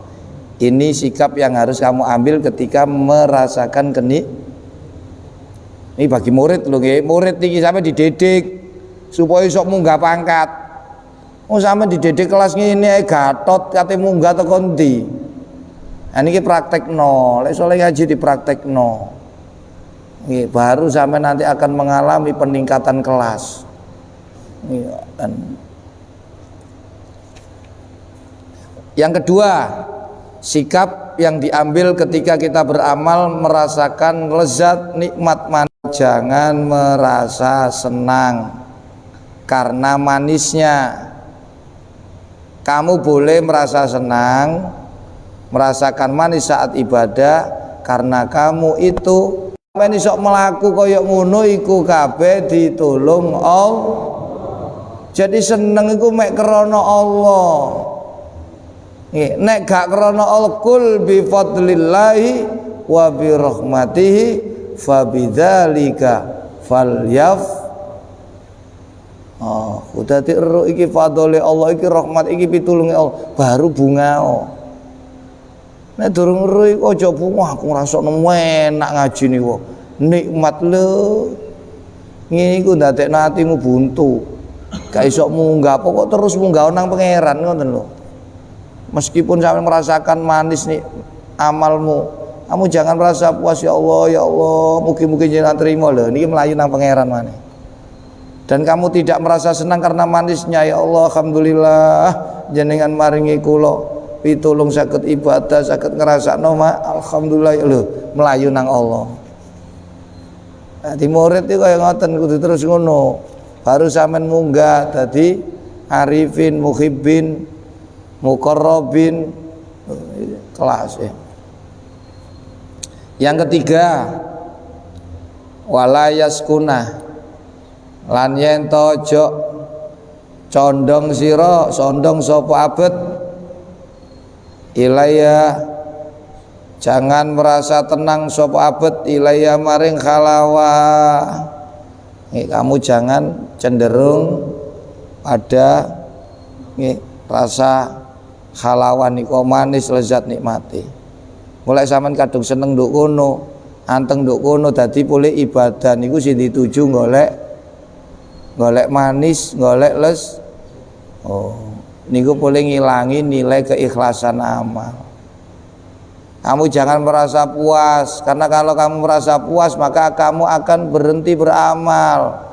Ini sikap yang harus kamu ambil ketika merasakan ini bagi murid loh, murid tinggi sampai dididik supaya sok munggah pangkat. Sampai dididik kelas ngene gatot kate munggah teko ndi. Nah niki praktekno, lek soleh ngaji dipraktekno. Nggih, baru sampai nanti akan mengalami peningkatan kelas. Dan yang kedua, sikap yang diambil ketika kita beramal merasakan lezat, nikmat, manis. Jangan merasa senang karena manisnya. Kamu boleh merasa senang, merasakan manis saat ibadah, karena kamu itu men iso mlaku kaya ngono iku kabeh ditulung Allah. Jadi seneng iku mek krana Allah. Nek gak krana Allah, kul bi fadlillahi wa bi rahmatihi fabidzalika falyaf. Udah diero iki fadhole Allah, iki rahmat, iki pitulunge Allah, baru bungao. Nek durung ero iku aja bunga, aku ngrasakno enak ngaji niku. Nikmat lho. Ngene iku ndadekno atimu buntu. Gak iso munggah, pokok terus munggah nang pangeran ngoten lho. Meskipun sampai merasakan manis nih amalmu, kamu jangan merasa puas. Ya Allah, mugi-mugi jenengan terima lho, niki melayu nang pangeran maneh. Dan kamu tidak merasa senang karena manisnya. Ya Allah, alhamdulillah jenengan maringi kula pitulung saged ibadah, saged ngrasakno alhamdulillah lho, melayu nang Allah. Dadi murid iki kaya ngoten, kudu terus ngono. Baru sampean munggah dadi arifin, muhibbin, muqarrabin kelas ya. Yang ketiga, walayaskuna, lan yen tojo condong sira, sondong sapa abet ilaya, jangan merasa tenang sapa abet ilaya maring khalawah. Kamu jangan cenderung pada rasa halawan niku manis lezat nikmati. Mulai sampean kadung seneng nduk kono, anteng nduk kono, dadi boleh ibadah niku sing dituju golek manis, golek les. Niku boleh ngilangi nilai keikhlasan amal. Kamu jangan merasa puas, karena kalau kamu merasa puas maka kamu akan berhenti beramal.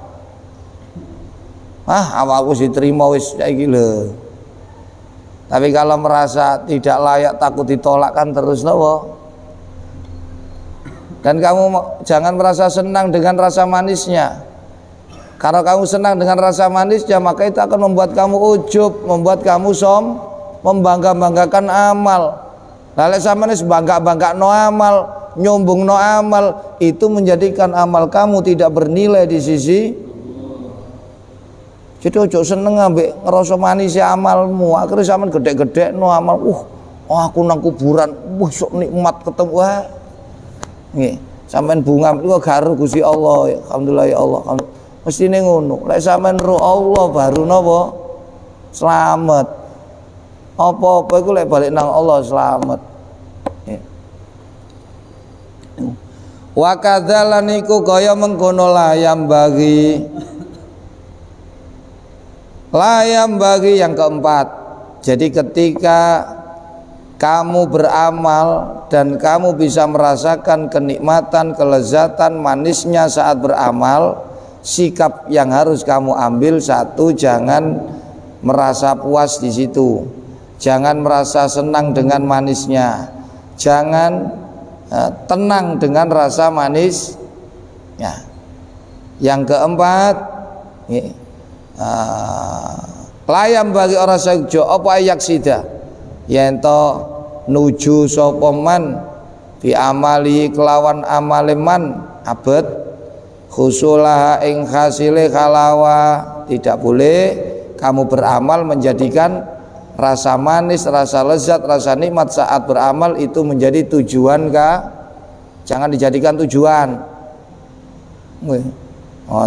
Awakku diterima wis saiki lho. Tapi kalau merasa tidak layak, takut ditolak kan terus nopo. Dan kamu jangan merasa senang dengan rasa manisnya. Kalau kamu senang dengan rasa manisnya, maka itu akan membuat kamu ujub, membuat kamu membangga-banggakan amal. Lalu sama manis bangga-bangga no amal, nyombong no amal, itu menjadikan amal kamu tidak bernilai di sisi. Jadi ojo seneng ambek ngerasa manis ya amalmu, akhirnya sampean gede-gede no amal. Aku nang kuburan, sok nikmat ketemu. Wah, nggih, sampean bunga niku garu Gusti Allah. Alhamdulillah ya Allah. Mestine ngono. Lek sampean ro Allah baru napa? Slamet. Apa-apa iku lek balik nang Allah slamet. Wa kadzalan iku kaya mengkono layam bagi yang keempat. Jadi ketika kamu beramal dan kamu bisa merasakan kenikmatan, kelezatan, manisnya saat beramal, sikap yang harus kamu ambil satu, jangan merasa puas di situ, jangan merasa senang dengan manisnya, jangan tenang dengan rasa manis. Ya. Yang keempat, layam bagi orang sejo apa ayak sida yento nuju sapa man fi amali kelawan amaleman abet khusulah ing hasile kalawa. Tidak boleh kamu beramal menjadikan rasa manis, rasa lezat, rasa nikmat saat beramal itu menjadi tujuan kah? Jangan dijadikan tujuan.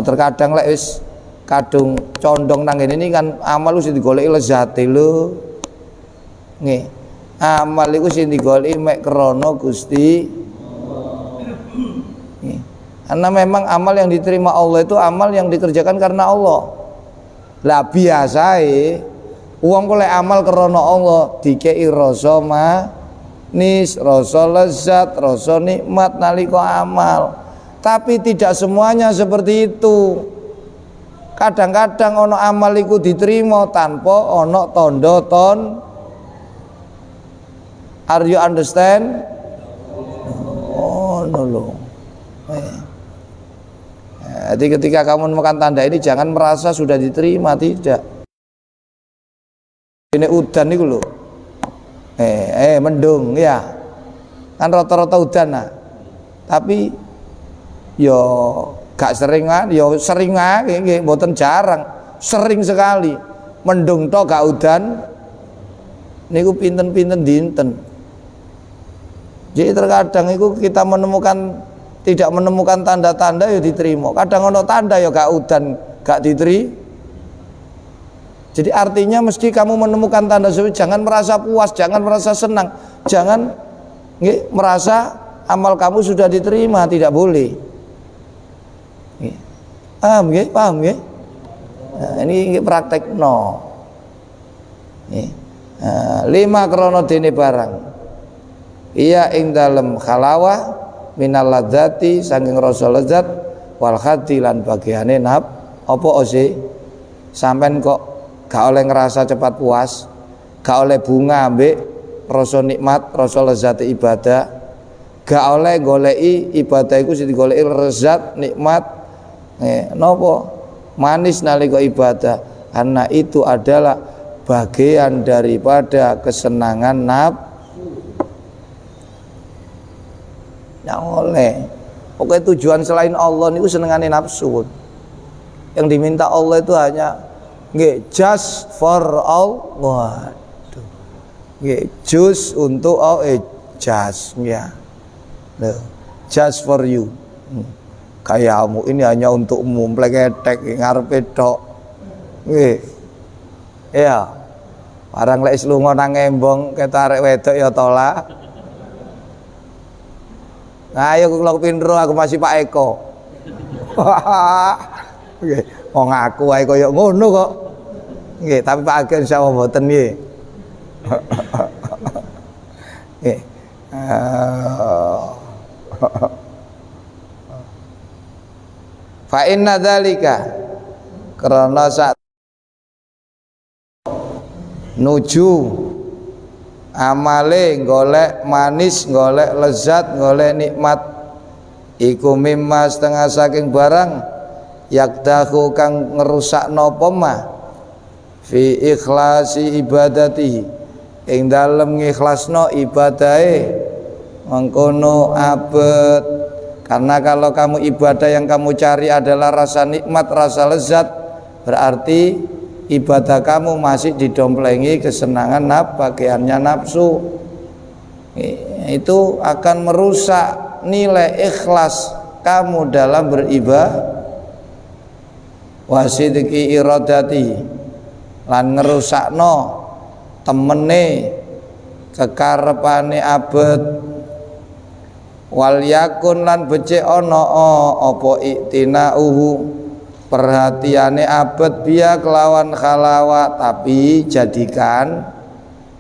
Terkadang lek wis kadung condong nang ini kan amal lu sing digoleki lezate lho. Nggih. Amal iku sing digoleki mek krana Gusti. Nggih. Karena memang amal yang diterima Allah itu amal yang dikerjakan karena Allah. Lah biasae wong kok lek amal krana Allah dikei rasa manis, rasa lezat, rasa nikmat nalika amal. Tapi tidak semuanya seperti itu. Kadang-kadang ono amal iku diterima tanpa ono tondo. Are you understand? Oh no lo. Jadi ketika kamu menemukan tanda ini jangan merasa sudah diterima, tidak. Ini udan niku lho. Mendung ya. Kan rata-rata udan nah. Tapi yo gak sering kan, yo sering nggih, mboten jarang, sering sekali. Mendung tok gak udan niku pinten-pinten dinten. Jadi terkadang itu kita tidak menemukan tanda-tanda ya diterima. Kadang ono tanda ya gak udan, gak diterima. Jadi artinya mesti kamu menemukan tanda seperti jangan merasa puas, jangan merasa senang, jangan merasa amal kamu sudah diterima, tidak boleh. Paham nggih? Paham nggih? Nah, ini praktek no. Lima krono dene barang. Iya ing dalem khalawah minal ladzati saking rasa lezat wal khati lan bagiane naf apa ose sampean kok gak oleh ngerasa cepat puas, gak oleh bunga ambek rasa nikmat, rasa lezat ibadah, gak oleh goleki ibadah iku sing digoleki lezat nikmat nopo manis nalika ibadah, karena itu adalah bagian daripada kesenangan nafsu. Yang oleh pokoknya tujuan selain Allah niku senengane nafsu. Yang diminta Allah itu hanya just for Allah. Just untuk just ya. Just for you. Kayamu ini hanya untukmu, meleketek ngarepe tok. Nggih. Ya. Barang lek lunga nang embong ketarek wedok ya tolak. Nah, ayo kula pindro aku masih Pak Eko. Nggih, wong aku wae kaya ngono kok. Nggih, tapi Pak Eko insyaallah mboten nggih. Nggih. Fa inna dzalika karena saat nuju amale golek manis, golek lezat, golek nikmat iku mimma setengah saking barang yakdahu kang ngerusak napa mah fi ikhlasi ibadatihi ing dalem ngikhlasno ibadahe mengkono abet. Karena kalau kamu ibadah yang kamu cari adalah rasa nikmat, rasa lezat, berarti ibadah kamu masih didomplengi kesenangan bagiannya nafsu. Itu akan merusak nilai ikhlas kamu dalam beribadah. Wasidiki iradati lan ngerusakno temene kekarepane abet. Wal yakun lan becik ana apa iktinauhu perhatiane abet biya kelawan khalawat, tapi jadikan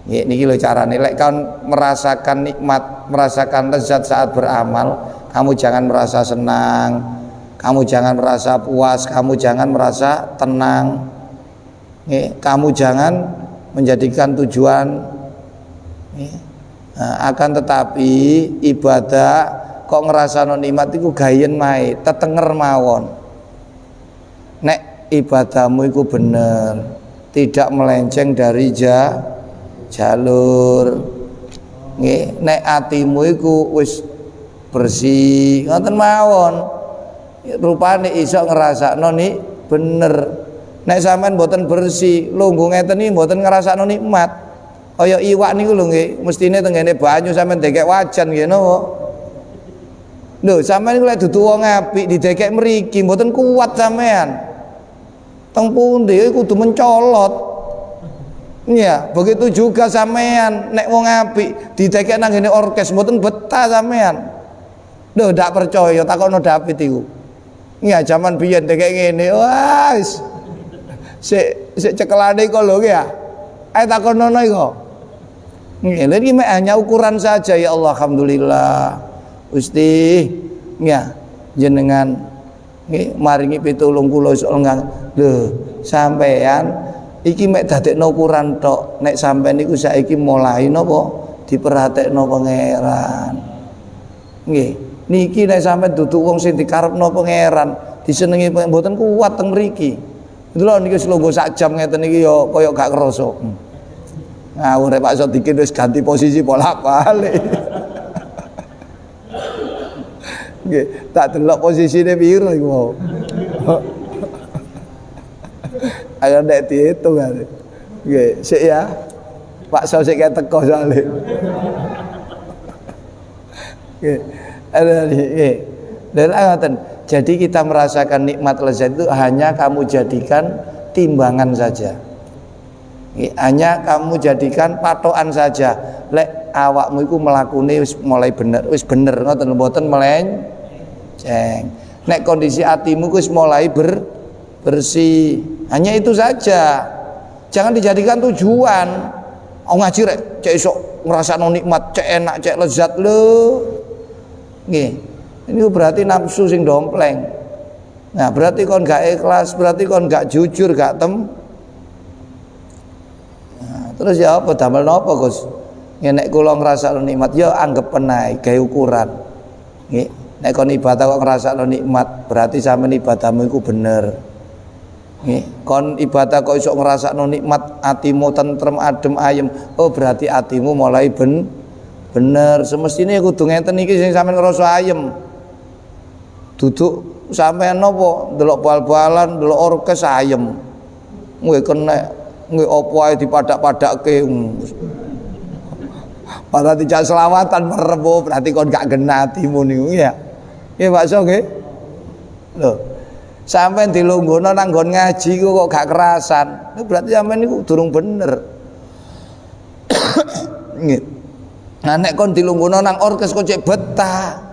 niki lho carane lek kan merasakan nikmat, merasakan lezat saat beramal, kamu jangan merasa senang, kamu jangan merasa puas, kamu jangan merasa tenang, kamu jangan menjadikan tujuan. Nah, akan tetapi ibadah kok ngerasano nikmat iku gayen mae, tetenger mawon. Nek ibadahmu iku bener, tidak melenceng dari jalur. Nggih, nek atimu iku wis bersih, ngoten mawon. Rupane iso ngrasakno nik bener. Nek sampean mboten bersih, lungguh ngeten iki mboten ngrasakno nikmat. Kaya iwak niku lho nggih, mestine tenggene banyu sampean dekek wajan nggih napa. Lho, sampean niku lek dudu wong apik didekek mriki mboten kuat sampean. Teng pundi kudu mencolot. Ya, begitu juga sampean nek wong apik didekek nang ngene orkes mboten betah sampean. Lho, ndak percaya takokno David iku. Iya, zaman biyen dekek ngene, wis. Sik cekelane kok lho ya. Ayo takonono iku. Nggih, iki hanya ukuran saja ya Allah, alhamdulillah. Gusti, ya jenengan nggih maringi pitulung kula iso lengang. Lho, sampean iki mek dadekno ukuran tok. Nek sampean niku saiki mulai napa diperhatekno pangeran. Nggih, niki nek sampean dudu wong sing dikarepno pangeran, disenengi mboten kuat teng mriki. Itu lho niki selungguh sak jam ngeten iki ya kaya gak kerasa. Ngawur Pak Sodikin wis ganti posisi bolak-balik. Nggih, tak delok posisine piro iku mau. Ayo nek diitung kan. Nggih, sik ya. Pak Sosik teko soalé. Nggih. Nggih. Dan ngoten. Jadi kita merasakan nikmat lezat itu hanya kamu jadikan timbangan saja. Hanya kamu jadikan patokan saja. Lek awakmu iku melakune wis mulai bener, wis bener ngoten mboten melenceng. Nek kondisi atimu wis mulai bersih. Hanya itu saja. Jangan dijadikan tujuan. Ngaji rek cek iso ngrasakno nikmat, cek enak, cek lezat lho. Nggih. Ini berarti nafsu sing dompleng. Nah, berarti kon gak ikhlas, berarti kon gak jujur, gak terus ya apa damel napa Gus? Nek kula ngrasakno nikmat ya anggap penae gawe ukuran. Nggih, nek kon ibadah kok ngrasakno nikmat, berarti sampeyan ibadahmu iku bener. Nggih, kon ibadah kok iso ngrasakno nikmat, atimu tentrem, adem, ayem, oh berarti atimu mulai bener. Semestine kudu ngenten iki sing sampeyan ngrasa ayem. Duduk sampeyan napa ndelok bal-balan, ndelok orkes ayem. Nggih kenek nggih apa ae dipadak-padakke. Padahal tidak selawatan merebo, berarti kon gak genah atimu niku ya. Nggih Pak So nggih. Lho, sampeyan dilungguhno nang nggon ngaji kok gak kerasan. Itu berarti sampeyan niku durung bener. Nggih. Nah nek kon dilungguhno nang orkes kok cek betah.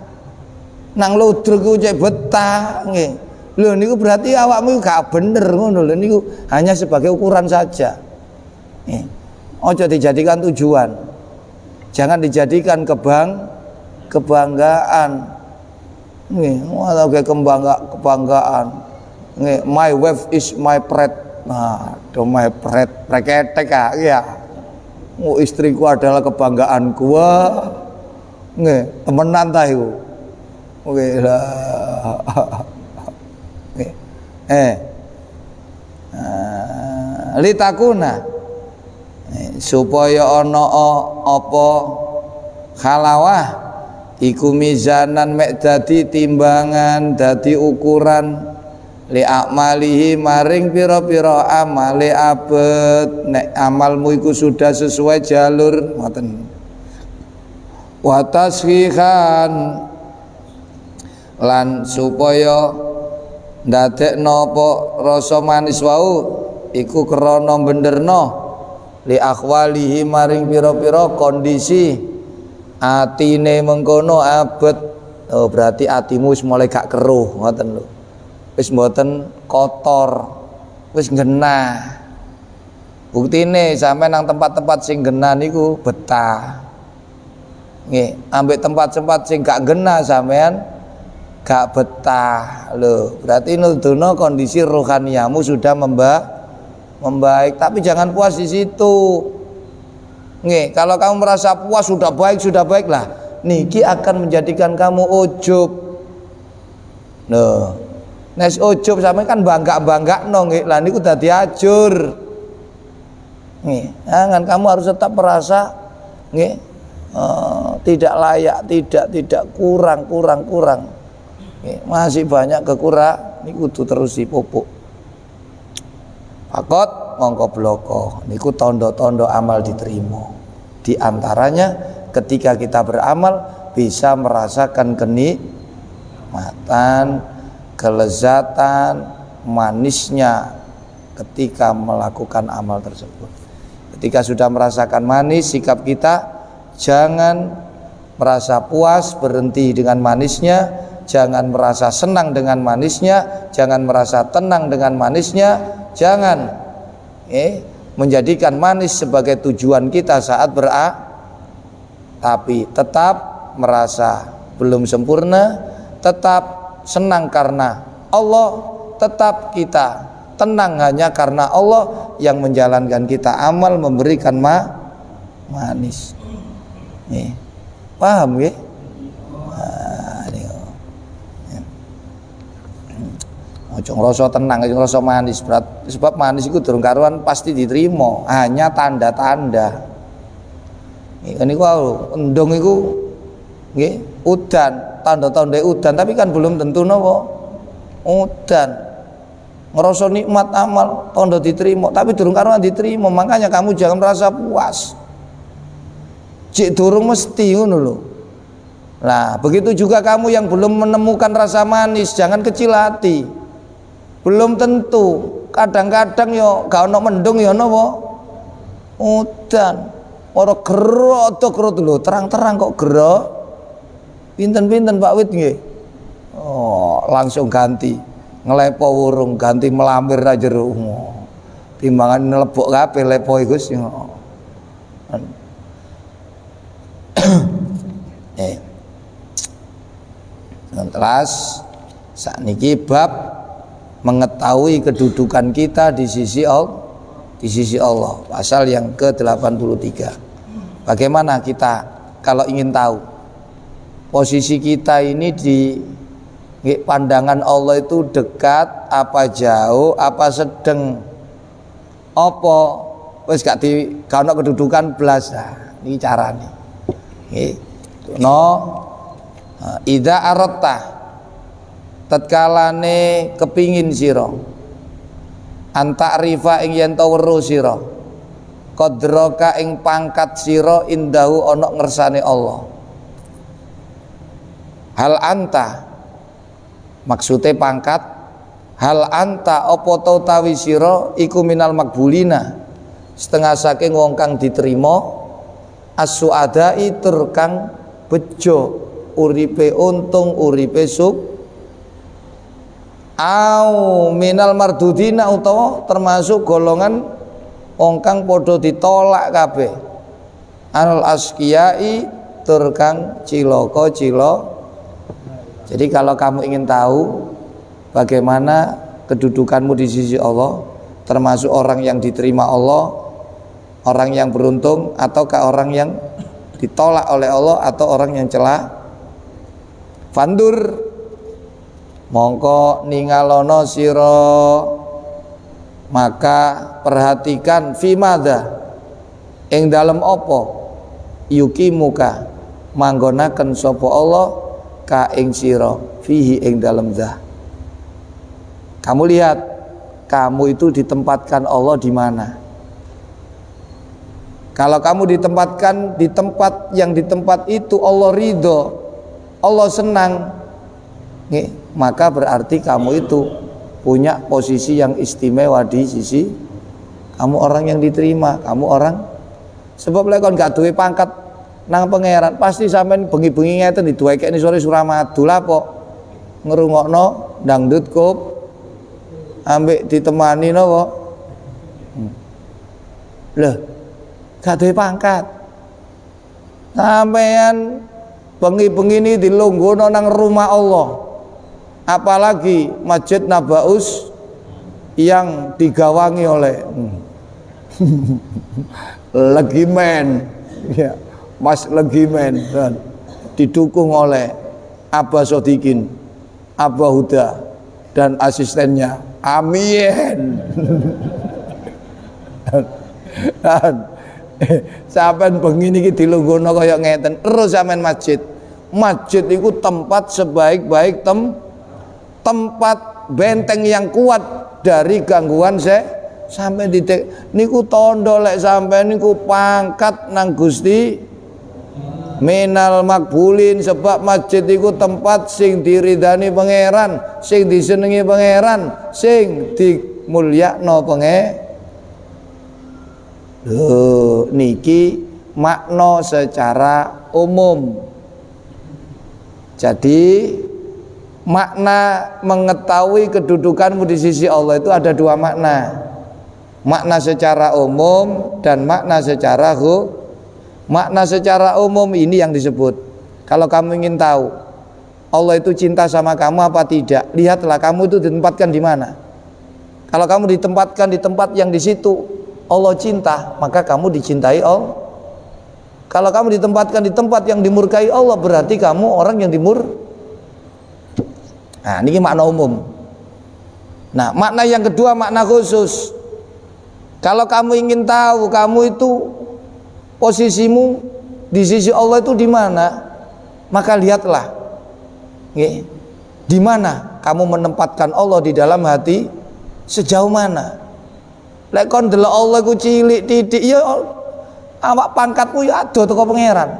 Nang ludruk ku cek betah nggih. Lho niku berarti awakmu gak bener ngono lho niku hanya sebagai ukuran saja. Nggih. Ojo dijadikan tujuan. Jangan dijadikan kebanggaan. Nggih, ora kebanggaan. Nggih, my wife is my pride. Nah, do my pride preketek ya. istriku adalah kebanggaanku. Wah, nggih, temenan ta iku. Oke lah. Litakuna supaya ana apa khalawah iku mizanan mek dadi timbangan, dadi ukuran li amalihi maring pira-pira amale abet. Nek amalmu iku sudah sesuai jalur ngoten. Wa tashihan lan supaya ndadekno apa rasa manis wau iku krana benderno li akhwalihi maring pira-pira kondisi atine mengkono abet. Oh, berarti atimu wis mulai gak keruh ngoten lho. Wis mboten kotor, wis genah. Buktine sampe nang tempat-tempat sing genah niku betah. Nggih, ambek tempat-tempat sing gak genah sampean gak betah loh. Berarti nuduno kondisi rohaniamu sudah membaik. Tapi jangan puas di situ. Nggih, kalau kamu merasa puas sudah baik lah. Niki akan menjadikan kamu ujub. Loh. Nes ujub sampe kan bangga-bangga nggih. Lah niku dadi ajur. Nggih, jangan kamu harus tetap merasa nggih tidak layak, tidak kurang. Masih banyak kekurangan niku kudu terus dipupuk. Fakot mongko bloko niku tondo-tondo amal diterima. Di antaranya ketika kita beramal bisa merasakan kenikmatan, kelezatan, manisnya ketika melakukan amal tersebut. Ketika sudah merasakan manis sikap kita, jangan merasa puas berhenti dengan manisnya, jangan merasa senang dengan manisnya, jangan merasa tenang dengan manisnya, jangan menjadikan manis sebagai tujuan kita saat tapi tetap merasa belum sempurna, tetap senang karena Allah, tetap kita tenang hanya karena Allah yang menjalankan kita amal, memberikan manis. Nih, paham ya? Ojo ngrasa tenang, ojo ngrasa manis, sebab manis itu durung karuan pasti diterima, hanya tanda-tanda. Niku endong iku nggih udan, tanda-tanda udan, tapi kan belum tentu napa udan. Ngrasa nikmat amal, tanda diterima, tapi durung karuan diterima, makanya kamu jangan merasa puas. Cik durung mesti ngono lho. Nah, begitu juga kamu yang belum menemukan rasa manis, jangan kecil hati. Belum tentu, kadang-kadang yo gak ono mendung yo napa udan. Ora gerot lho, terang-terang kok gerok. Pinten-pinten Pak Wit nggih. Oh, langsung ganti. Ngelepo wurung, ganti melampir ra jero. Timbangan nelebok kabeh lepo iku sing. Telas sakniki bab mengetahui kedudukan kita di sisi Allah, pasal yang ke-83. Bagaimana kita kalau ingin tahu posisi kita ini di pandangan Allah itu dekat apa jauh apa sedang apa wis gak ono kedudukan blas. Nah, ini carane. Nggih. Idza aratta tatkalane kepingin sira anta'rifa ing yen to weruh sira qadraka ing pangkat sira indahu ana ngersane Allah. Hal anta maksude pangkat, hal anta apa ta utawi sira iku minal makbulina setengah saking wong kang diterima as-suadai tur kang bejo uripe untung uripe au minal mardudina utawa termasuk golongan wong kang padha ditolak kabeh al asqiyai tur kang cilaka. Jadi kalau kamu ingin tahu bagaimana kedudukanmu di sisi Allah, termasuk orang yang diterima Allah, Orang yang beruntung ataukah orang yang ditolak oleh Allah atau orang yang celah? Fandur mongko ningalono sira, maka perhatikan fi madza ing dalem apa yukimuka manggonaken sapa Allah ka ing sira fihi ing dalem zah. Kamu lihat, kamu itu ditempatkan Allah di mana? Kalau kamu ditempatkan di tempat yang di tempat itu Allah ridho, Allah senang, maka berarti kamu itu punya posisi yang istimewa di sisi kamu, orang yang diterima, kamu orang. Sebab lek kon gak duwe pangkat nang pangeran, pasti sampean bengi-bengi ngeten diduwekne sore Suramadu lah kok ngrungokno dangdut kop ambek ditemani napa. Loh, gak duwe pangkat. Sampean bengi-bengi ini dilungguhno nang rumah Allah. Apalagi Masjid Nabaus yang digawangi oleh Legimen, ya, Mas Legimen, dan didukung oleh Abah Sodikin, Abah Huda dan asistennya. Amin. Dan sampean bengi niki dilungguhno kaya ngeten terus sampean masjid. Masjid itu tempat sebaik-baik tempat benteng yang kuat dari gangguan sampai titik niku tondo lek sampean niku pangkat nang Gusti minal makbulin, sebab masjid iku tempat sing diridani pangeran, sing disenengi pangeran, sing dimulyakno pangeran. Niki makna secara umum. Jadi makna mengetahui kedudukanmu di sisi Allah itu ada dua makna. Makna secara umum dan makna secara makna secara umum ini yang disebut. Kalau kamu ingin tahu Allah itu cinta sama kamu apa tidak, lihatlah kamu itu ditempatkan di mana. Kalau kamu ditempatkan di tempat yang di situ Allah cinta, maka kamu dicintai Allah. Kalau kamu ditempatkan di tempat yang dimurkai Allah, berarti kamu orang yang Nah, ini makna umum. Nah, makna yang kedua makna khusus. Kalau kamu ingin tahu kamu itu posisimu di sisi Allah itu di mana, maka lihatlah di mana kamu menempatkan Allah di dalam hati, sejauh mana. Lek kon delok Allah ku cilik titik ya awak pangkatmu ya ado teko pangeran.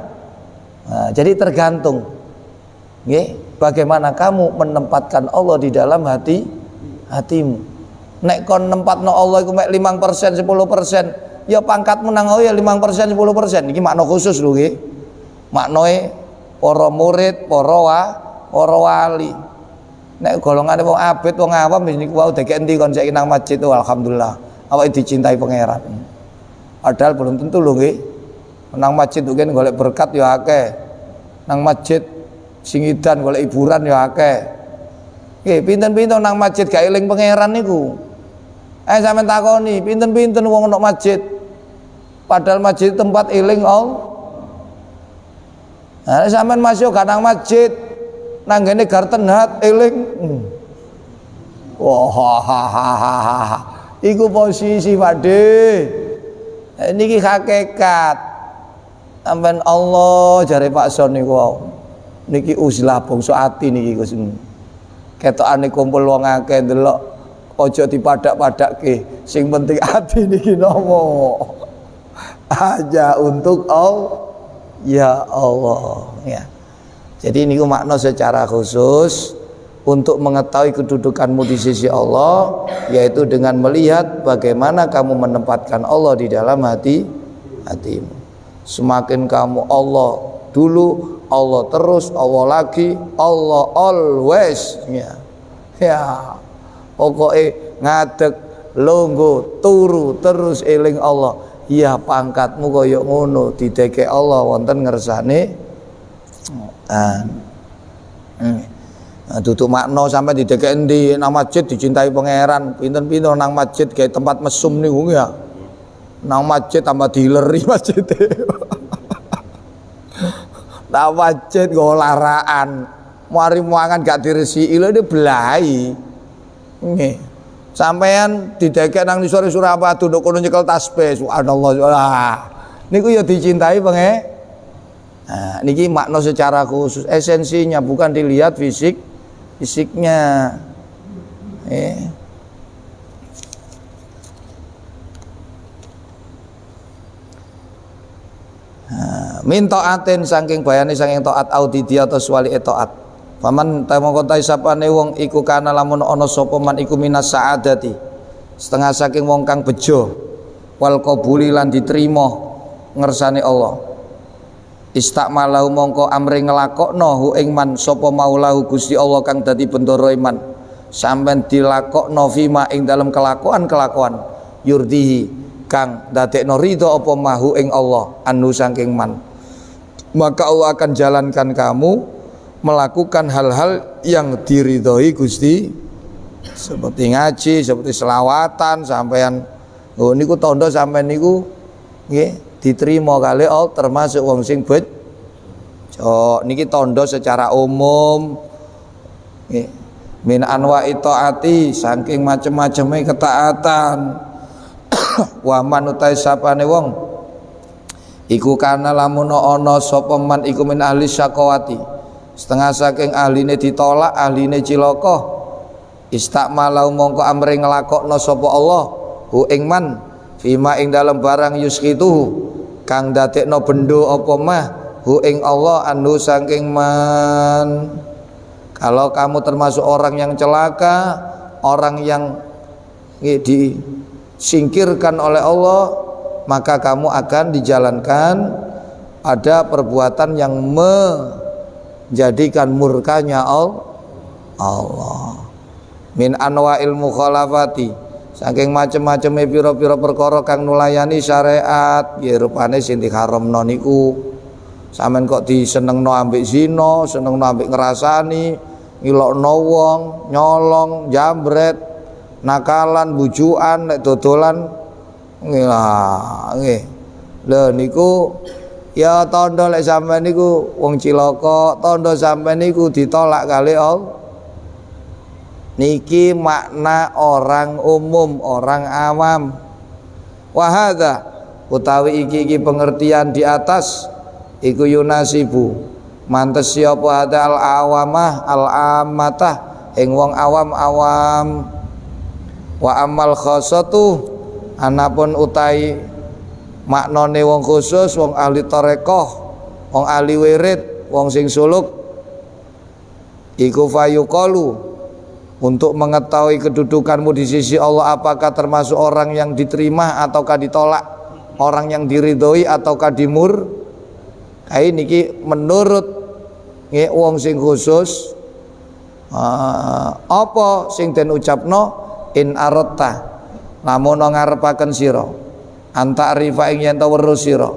Nah, jadi tergantung bagaimana kamu menempatkan Allah di dalam hatimu. Nek kon nempatno Allah iku mek 5%, 10%, ya pangkatmu nang Allah ya 5%, 10%. Iki makna khusus lho nggih. Maknae para murid, para wali. Nek golongane wong abid, wong awam niku wae dek endi kon saiki nang masjid tuh alhamdulillah awake dicintai pangeran. Padahal belum tentu lho nggih. Nang masjid tuh kan golek berkat ya akeh. Nang masjid singidan golek hiburan ya akeh. Nggih, pinten-pinten nang masjid gak eling pangeran niku. Sampeyan takoni, pinten-pinten wong nang masjid. Padahal masjid tempat eling Allah. Nah, sampeyan masih gak nang masjid, nang ngene Garten Hat eling. Wah, iku posisi Pakde. Niki hakikat. Sampeyan Allah jare Pak Son niku. Niki uzlah bangsa ati niki Gus. Ketokane kumpul wong akeh ndelok ojo dipadak-padakke, sing penting ati niki nomo aja untuk Allah, ya Allah ya. Jadi ini makna secara khusus untuk mengetahui kedudukanmu di sisi Allah, yaitu dengan melihat bagaimana kamu menempatkan Allah di dalam hatimu. Semakin kamu Allah dulu, Allah terus, Allah lagi, Allah always ya. Pokoknya ngadeg longgo turu terus eling Allah, ya pangkatmu koyok ngono dideke Allah wonten ngersane. Tutuk makna sampai dideke endi nang masjid dicintai pangeran, pinten-pinten nang masjid kayak tempat mesum niku ya. nang masjid tambah dileri masjid. Nang masjid go laraan. Mari muangan gak diresiki lho ini belai. Nggih. Sampeyan didekek nang sore Surabaya nduk kono nyekel tasbih. Subhanallah. Niku ya dicintai pengen. Nah, niki makna secara khusus, esensinya bukan dilihat fisiknya. Min taatin saking bayane saking taat audidi atau wali taat. Faman tamangka ta sapane wong iku kana lamun ana sapa man iku minas saadati. Setengah saking wong kang bejo wal qabuli lan diterima ngersane Allah. Istakmalahu mongko amri nglakokno hu ing man sapa maulahu Gusti Allah kang dadi bendoro iman. Sampeyan dilakokno fima ing dalem kelakuan yurdihi kang dadekno ridho apa mahu ing Allah anu saking man. Maka Allah akan jalankan kamu melakukan hal-hal yang diridhoi Gusti, seperti ngaji, seperti selawatan. Sampeyan niku tondo sampeyan niku nggih diterima kali Allah termasuk wong sing bejo. Niki tondo secara umum nggih. Min anwa'i taati saking macem-maceme ketaatan. Wa man utai sapane wong iku kana lamun ana sapa man iku min ahli syaqawati, setengah saking ahline ditolak, ahline cilaka. Istakmalau mongko amre nglakokno sapa Allah hu ing man fima ing dalem barang yuskituhu kang dadekno bendo apa mah hu ing Allah anu saking man. Kalau kamu termasuk orang yang celaka, orang yang disingkirkan oleh Allah, maka kamu akan dijalankan ada perbuatan yang menjadikan murkanya Allah. Min anwa'il mukhalafati saking macem-maceme pira-pira perkara kang nulayani syariat, ya rupane sing diharamno niku. Sampeyan kok disenengno ambek zina, senengno ambek ngrasani, ngilokno wong, nyolong, jambret, nakalan, bujukan, nek dodolan nggih. Lho niku ya tandha lek sampeyan niku wong cilaka, tandha sampeyan niku ditolak kali Allah. Niki makna orang umum, orang awam. Wa hadza utawi iki pengertian di atas iku yunasibu mantes siapa ada al awamah al amatah ing wong awam-awam. Wa amal khosatu anapun utai maknane wong khusus, wong ahli tarekah, wong ahli wirid, wong sing suluk iku fayuqalu untuk mengetahui kedudukanmu di sisi Allah, apakah termasuk orang yang diterima ataukah ditolak, orang yang diridhoi ataukah niki menurut nggih wong sing khusus apa sing den ucapno in aratta lamun ngarepaken sira anta rifa ing yen ta weruh sira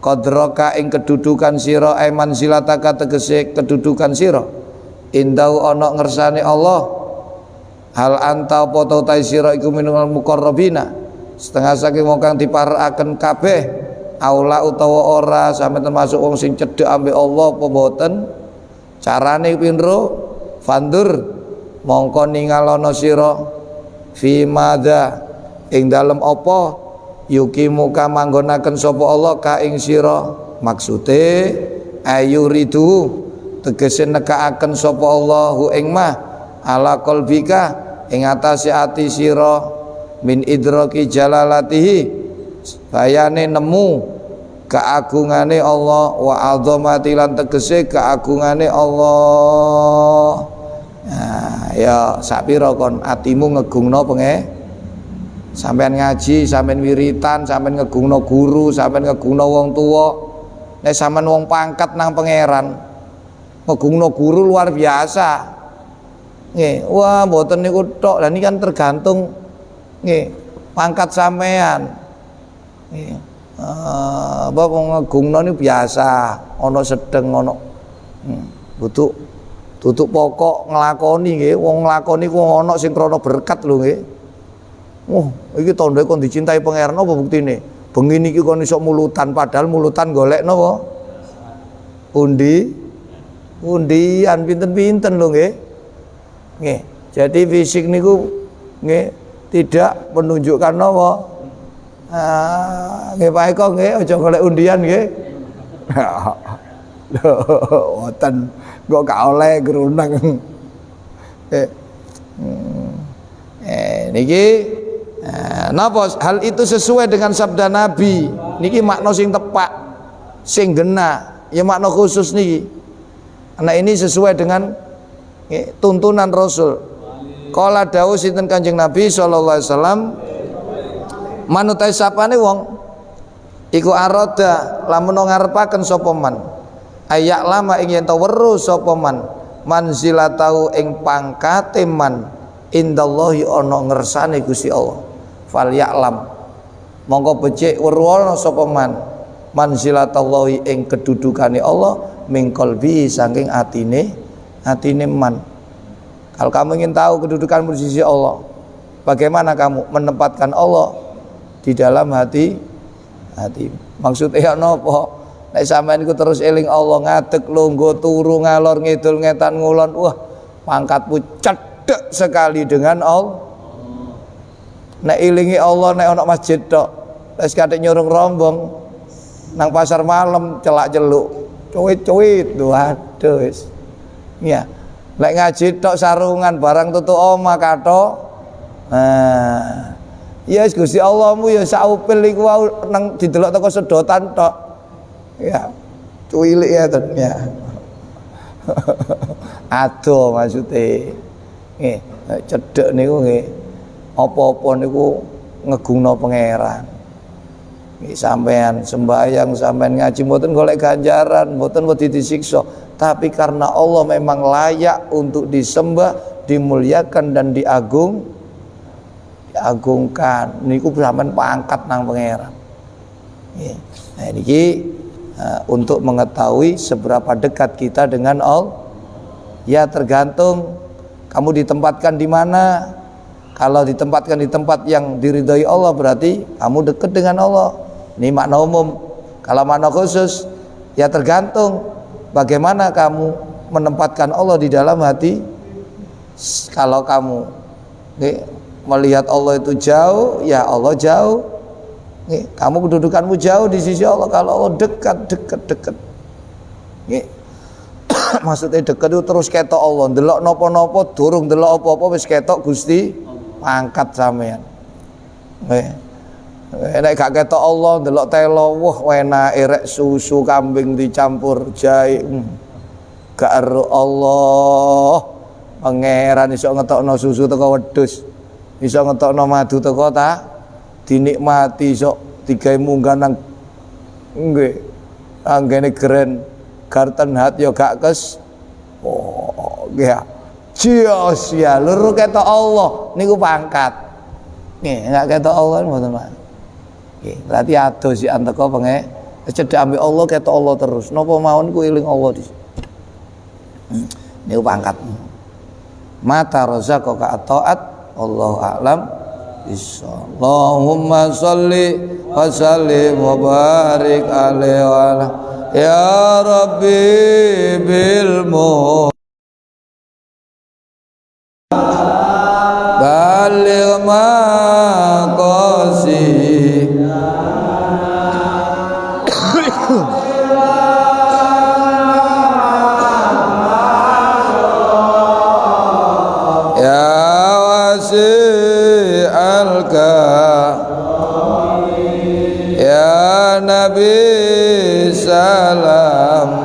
qadraka ing kedudukan sira ai manzilataka tegese kedudukan sira indau ana ngersane Allah hal anta apa ta sira iku minal muqarrabina setengah saking wong kang diparakaken kabeh aula utawa ora sampe termasuk wong sing cedhek ambek Allah apa mboten. Carane pindro fandur mongko ningalono sira fi madza ing dalem apa yukimu ka manggonaken sapa Allah ka ing sira, maksude ayuridu tegese nekaaken sapa Allah hu ing mah ala qalbika ing atase ati sira min idraki jalalatihi bayane nemu keagungane Allah wa azamati lan tegese keagungane Allah. Nah, ya sapira kon atimu ngegungno sampean ngaji, sampean wiritan, sampean ngegungno guru, sampean ngegungno wong tuwa. Nek sampean wong pangkat nang pangeran ngegungno guru luar biasa. Nggih, wah mboten niku tok. Lah niki kan tergantung nggih pangkat sampean. Apa ngegungno ini biasa, ono sedeng ono tutuk pokok nglakoni nggih, wong nglakoni ku ono sing krana berkat lho nggih. Iki tandha kon dicintai pangeran apa buktine? bengi niki kon iso mulutan, padahal mulutan golek napa? Undian pinten-pinten lho nggih. Nggih. Jadi fisik niku nggih tidak menunjukkan napa? Nggih Pak Eko nggih aja golek undian nggih. Lho, wonten kok gak oleh gruneng. Niki napa hal itu sesuai dengan sabda Nabi. Niki makna sing tepak, sing gena, ya makna khusus niki. Karena ini sesuai dengan tuntunan Rasul. Kala dawuh sinten Kanjeng Nabi sallallahu alaihi wasallam, manutai sapane wong iku aroda lamun ngarepaken sapa man ayak lama ing yen weruh sapa man manzilatau ing pangkate man indallahi ana ngersane Gusti Allah fal ya'lam monggo becik weruh sapa man manzilatallahi ing kedudukane Allah min qalbi saking atine man. Kalau kamu ingin tahu kedudukanmu di sisi Allah, bagaimana kamu menempatkan Allah di dalam hati. Maksudnya napa? Nek sampean iku terus eling Allah, ngadeg lungguh turu ngalor ngidul ngetan ngulon, wah pangkatmu cedhek sekali dengan Allah. Nek ilingi Allah nek ana masjid tok, wis katik nyurung rombong nang pasar malam celak-celuk, cuwit-cuwit, waduh wis. Iya. Lek ngaji tok sarungan barang tutu omah kathok. Ya Gusti Allahmu ya saupil iku nang didelok teko sedotan tok. Ya, cuwilik ya ten ya. Ado maksude. Nggih, cedhek niku nggih. Apa-apa niku ngegungno pangeran. Nggih sampean sembahyang, sampean ngaji mboten golek ganjaran, mboten wedi disiksa, tapi karena Allah memang layak untuk disembah, dimuliakan dan diagungkan. Niku sampean pangkat nang pangeran. Nggih. Nah niki untuk mengetahui seberapa dekat kita dengan Allah. Ya tergantung kamu ditempatkan di mana. Kalau ditempatkan di tempat yang diridhoi Allah berarti kamu dekat dengan Allah. Ini makna umum. Kalau makna khusus ya tergantung bagaimana kamu menempatkan Allah di dalam hati. Kalau kamu melihat Allah itu jauh, ya Allah jauh. Kamu kedudukanmu jauh di sisi Allah. Kalau Allah dekat. Maksudnya dekat itu terus ketok Allah. Delok nopo-nopo durung delok apa-apa wis ketok Gusti pangkat sampean. Nek gak ketok Allah ndelok telo, wah enak erek susu kambing dicampur jahe. Gak ero Allah. Pangeran iso ngetokno susu teko wedhus. Iso ngetokno madu teko ta dinikmati iso digawe munggah nang nggih. Anggene Grand Garden Hut ya gak kes. Oh, nggih. Cios ya luru ketok Allah niku pangkat. Nggih, gak ketok Allah mboten Pak. Berarti ado si anteko penge cedhek ambek Allah ketok Allah terus. Napa mawon ku eling Allah di. Niku pangkat. Mata razaqaka ka taat Allahu a'lam bissawab. Allahumma sholli wa sallim wa barik alaihi wa ala ya rabbi bil baligh maqasid ya Nabi salam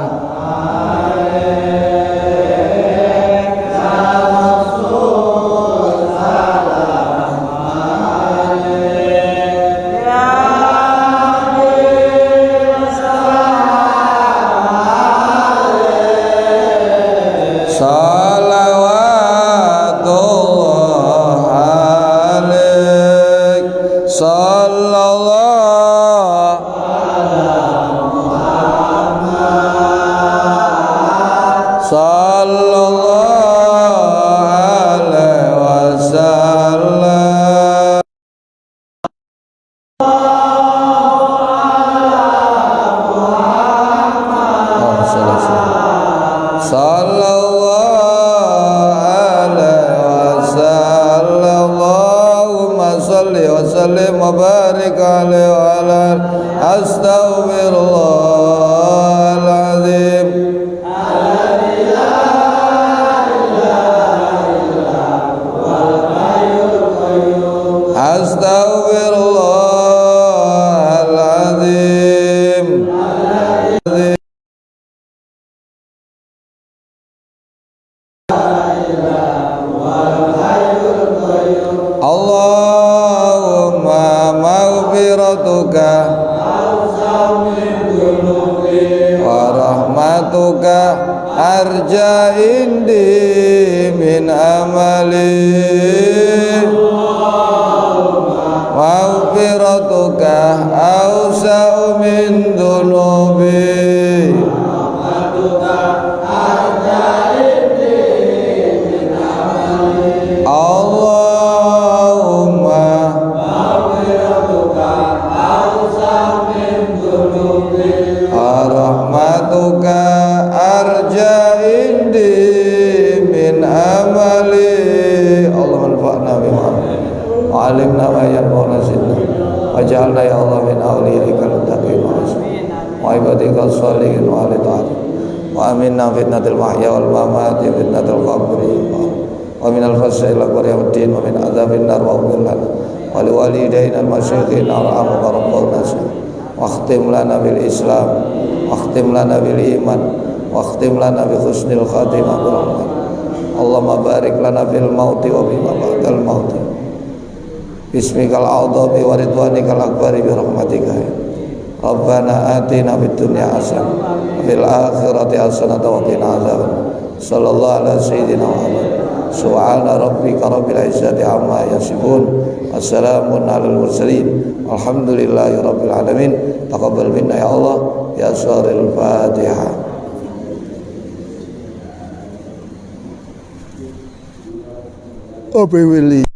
sallallahu اللهم بارك عليه وعلى أستغفر الله العظيم أستغفر الله العظيم اللهم مغفرتك ورحمتك أرجى عندي من أملي مغفرتك أوسع من ذنوبي اللهم رحمتك أرجى عندي من أملي اللهم انفعنا بما وعلمنا ما ينفعنا زدنا واجعلنا يا الله من أوليائك المتقين وعبادك الصالحين وعلى طاعتك وآمنا فتنة المحيا والممات فتنة القبر ومن الفسح الأكبر يوم الدين ومن عذاب النار واغفر لنا ولوالدينا المشايخين وارحمهم رب الناس واختم لنا بالإسلام واختم لنا بالإيمان واختم لنا بحسن الخاتمة برحمتك اللهم بارك لنا في الموت وبما بعد الموت باسمك الأعظم ورضوانك الأكبر برحمتك ربنا آتنا في الدنيا حسنة وفي الآخرة حسنة وقنا عذاب صلى الله على سيدنا محمد سبحان ربك رب العزة عما يصفون والسلام على المرسلين والحمد لله رب العالمين تقبل منا يا الله يا سور الفاتحة. Obi Willy